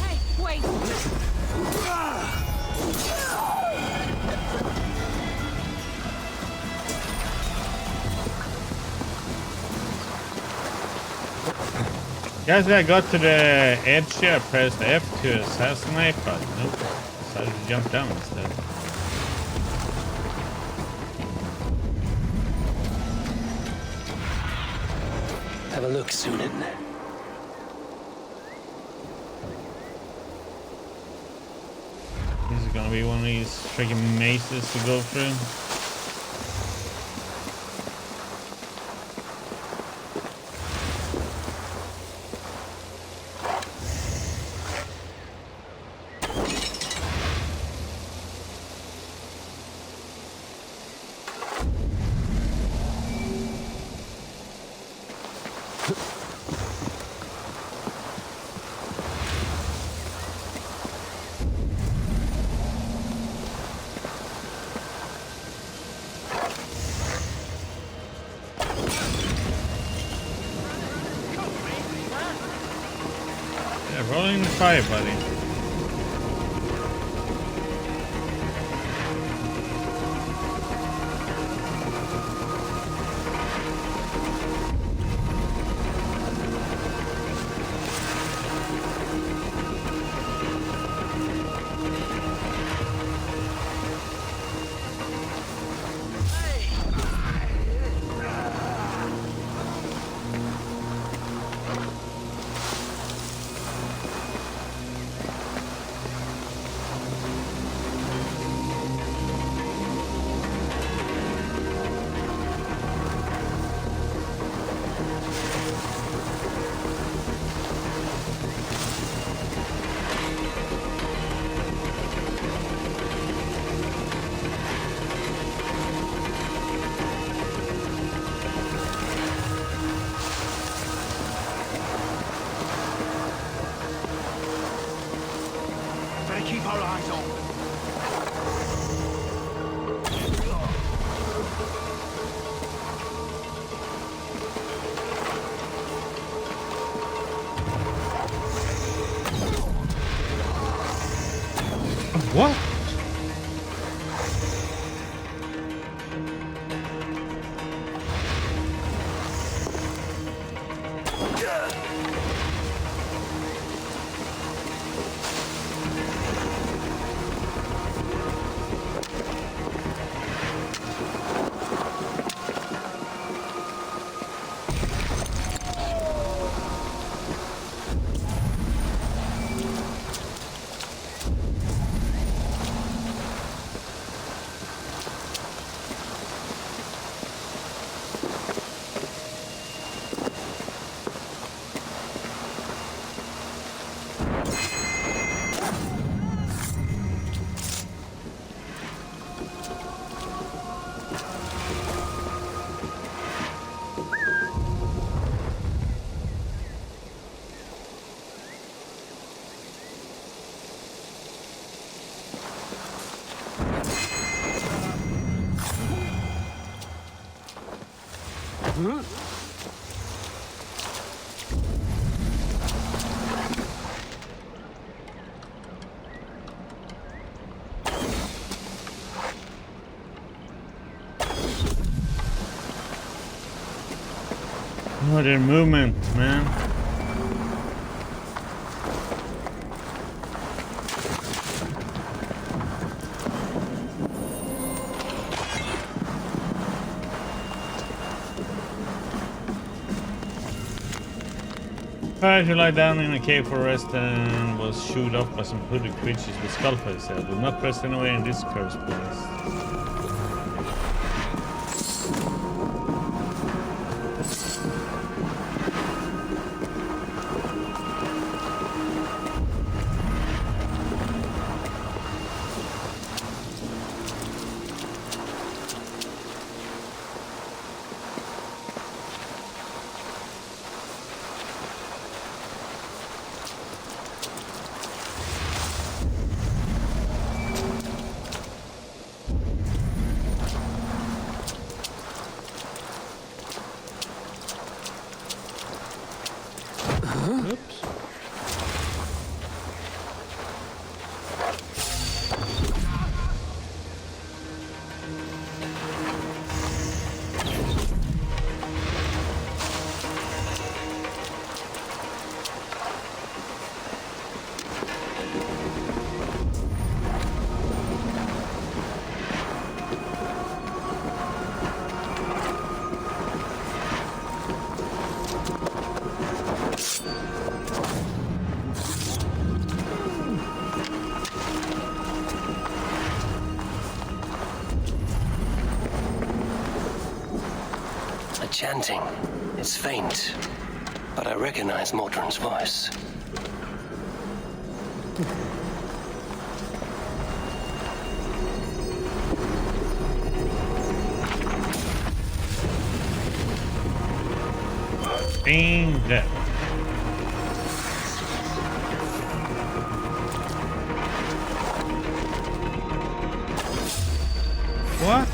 Hey, wait! Guys, I got to the edge here, I pressed F to assassinate, but nope. Decided to jump down instead. Have a look, Sunan. This is gonna be one of these freaking mazes to go through. Yeah, rolling the fire, buddy. What? Oh, their movement, man. As you lie down in a cave for rest and was chewed up by some hooded creatures with skull face. Do not press anywhere in this cursed place. Chanting. It's faint, but I recognize Mordrin's voice. Being dead. What?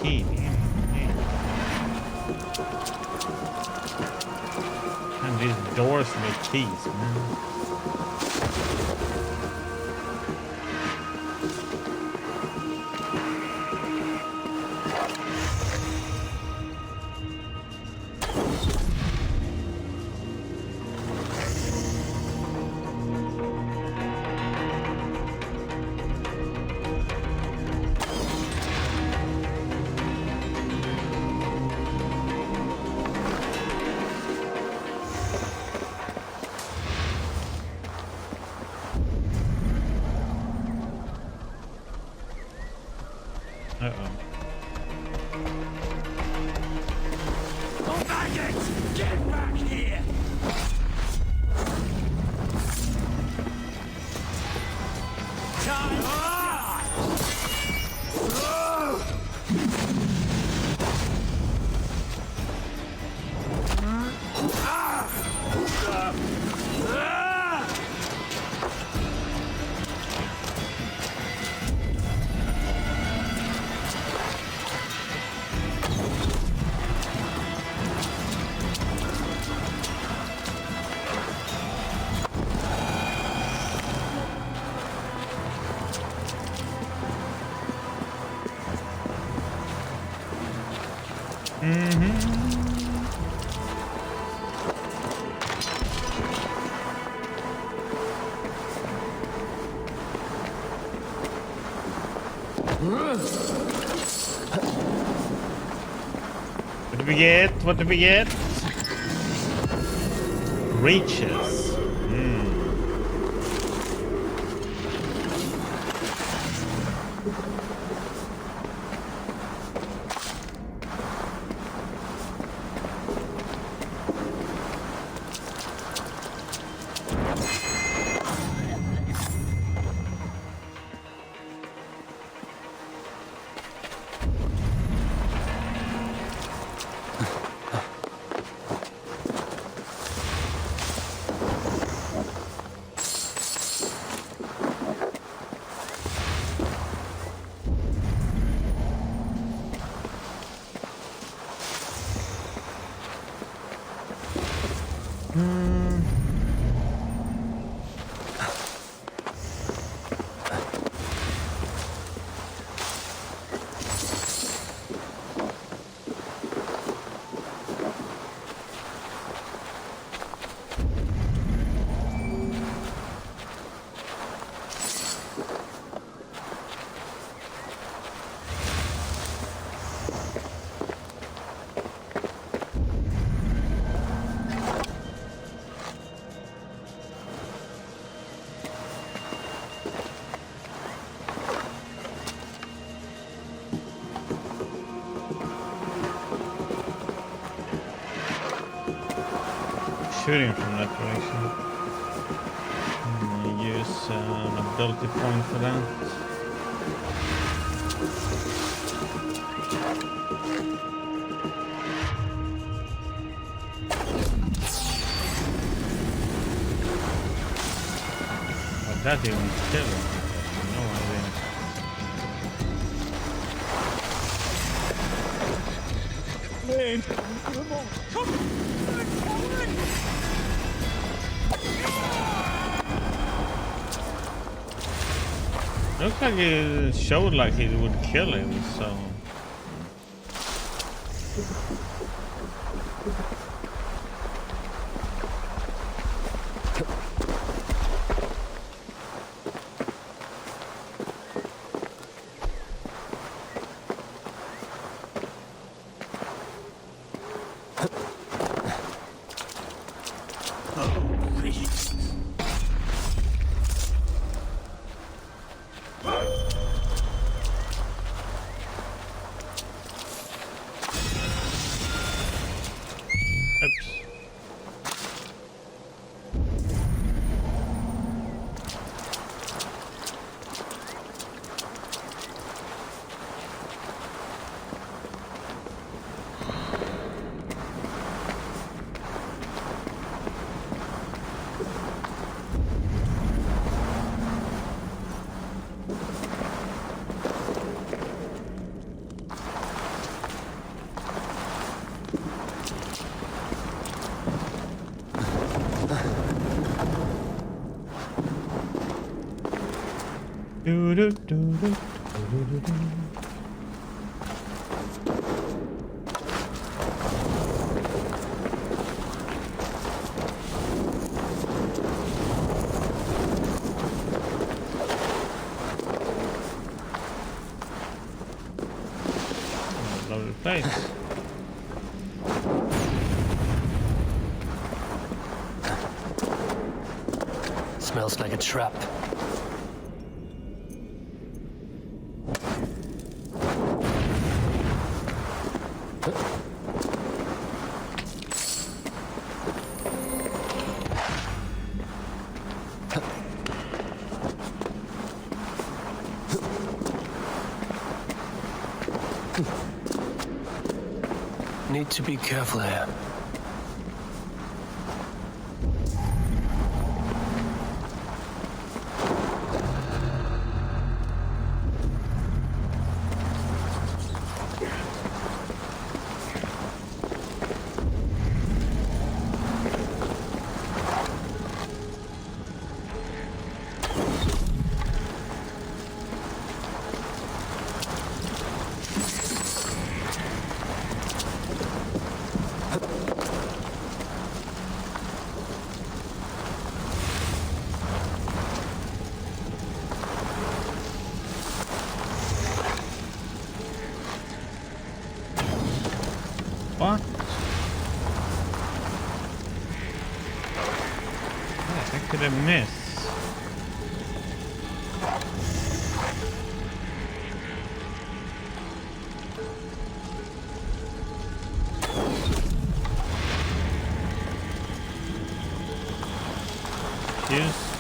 Key. And these doors with keys, man. Faggots! Get back here! Time! What do we get? What do we get? Reaches. Shooting from that direction. I'm gonna use an ability point for that. But that even killed him. No idea. Man, come on, come on. Looks like it showed like it would kill him, so... Lovely place. Smells like a trap. Need to be careful here. What? I could have missed. Just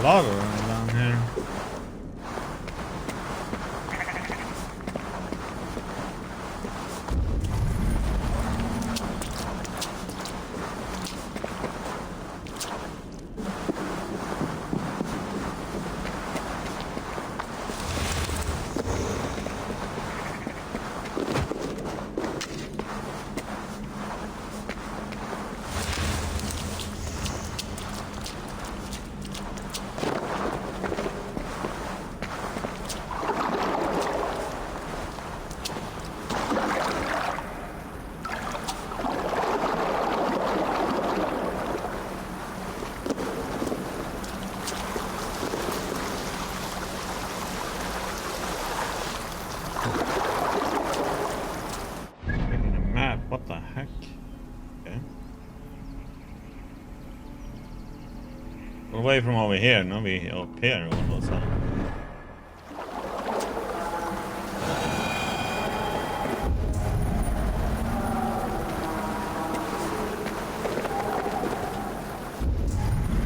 log around down here. What the heck? Okay. We're away from over here, no? We up here. What was that?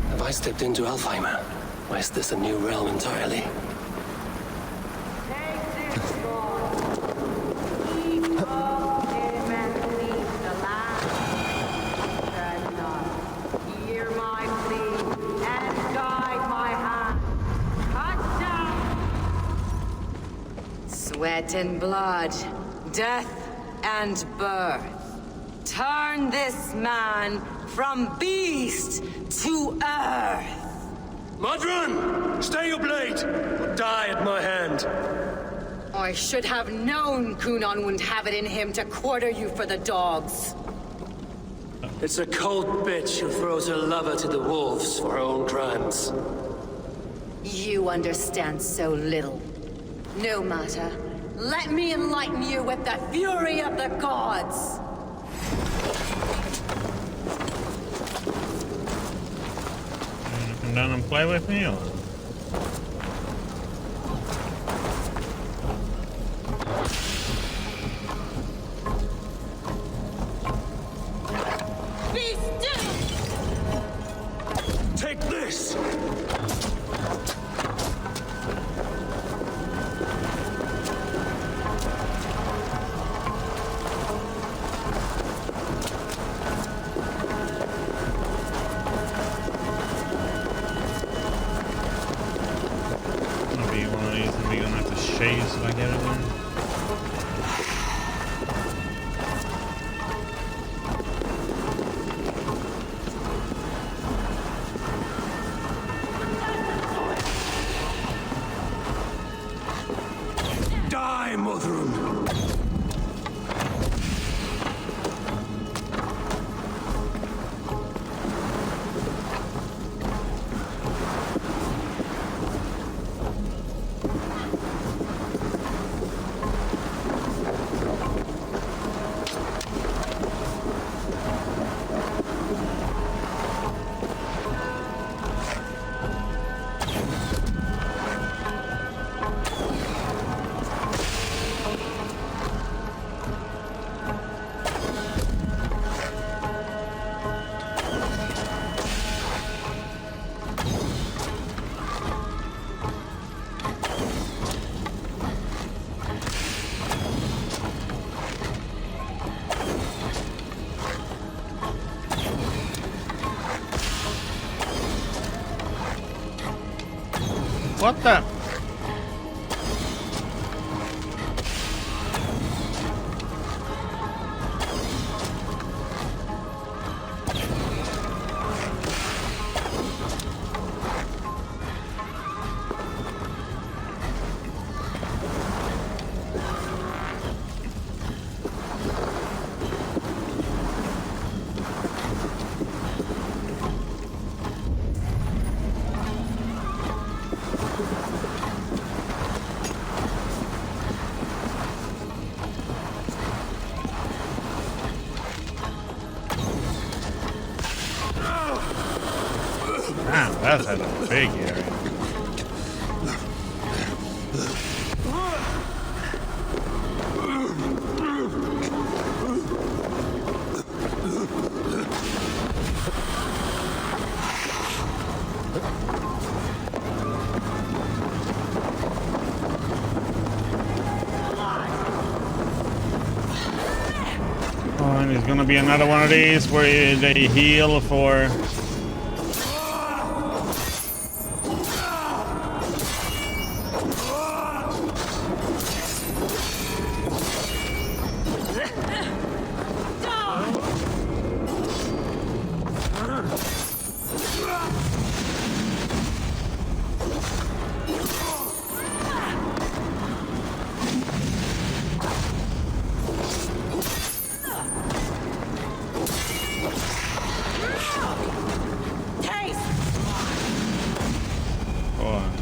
Have I stepped into Alfheimer? Or is this a new realm entirely? Sweat and blood, death and birth. Turn this man from beast to earth. Modron! Stay your blade! Or die at my hand. I should have known Kunon wouldn't have it in him to quarter you for the dogs. It's a cold bitch who throws her lover to the wolves for her own crimes. You understand so little. No matter. Let me enlighten you with the fury of the gods. come down and play with me? Or? Be still! Take this! Maybe one of these and we're gonna have to chase like everyone. Die, Motherun! What the? Damn, that's a big area. Oh, and there's gonna be another one of these where they heal for.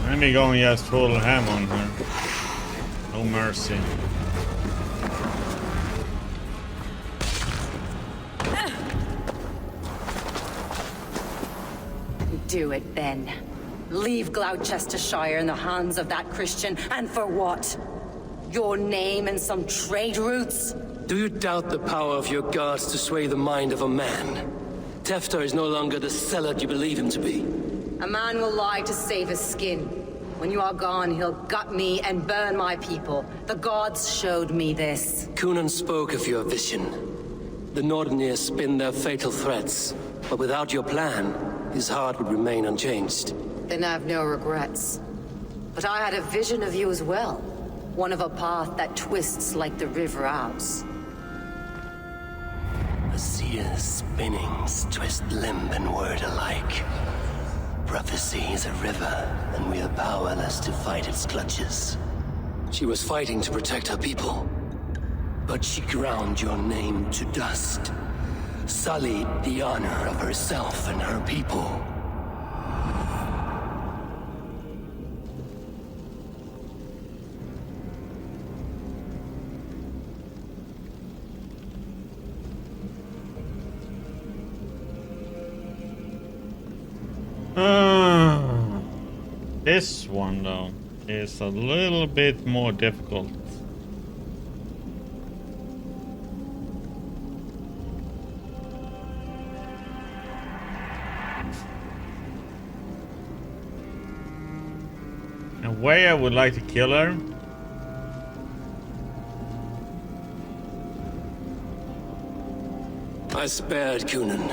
Let me go and just total ham on her. No mercy. Do it then. Leave Gloucestershire in the hands of that Christian, and for what? Your name and some trade routes? Do you doubt the power of your gods to sway the mind of a man? Tefter is no longer the zealot you believe him to be. A man will lie to save his skin. When you are gone, he'll gut me and burn my people. The gods showed me this. Cunan spoke of your vision. The Nordenir spin their fatal threats, but without your plan, his heart would remain unchanged. Then I have no regrets. But I had a vision of you as well. One of a path that twists like the river Ouse. A seer's spinnings twist limb and word alike. Prophecy is a river, and we are powerless to fight its clutches. She was fighting to protect her people, but she ground your name to dust, sullied the honor of herself and her people. This one, though, is a little bit more difficult. In a way, I would like to kill her. I spared Kunin.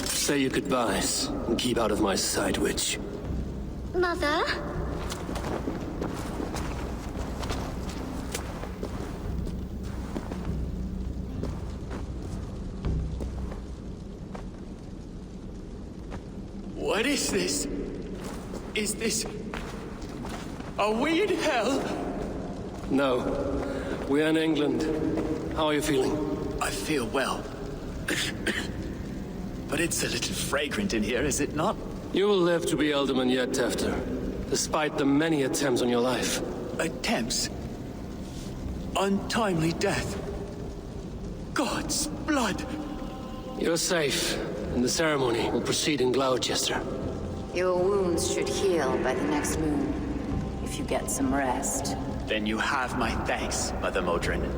Say your goodbyes and keep out of my sight, witch. Mother? What is this? Is this a weird hell? No. We're in England. How are you feeling? I feel well. But it's a little fragrant in here, is it not? You will live to be Alderman yet, Tefter, despite the many attempts on your life. Attempts? Untimely death? God's blood! You're safe, and the ceremony will proceed in Gloucester. Your wounds should heal by the next moon, if you get some rest. Then you have my thanks, Mother Modron.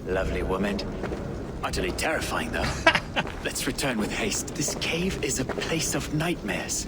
Lovely woman. Utterly terrifying, though. Let's return with haste. This cave is a place of nightmares.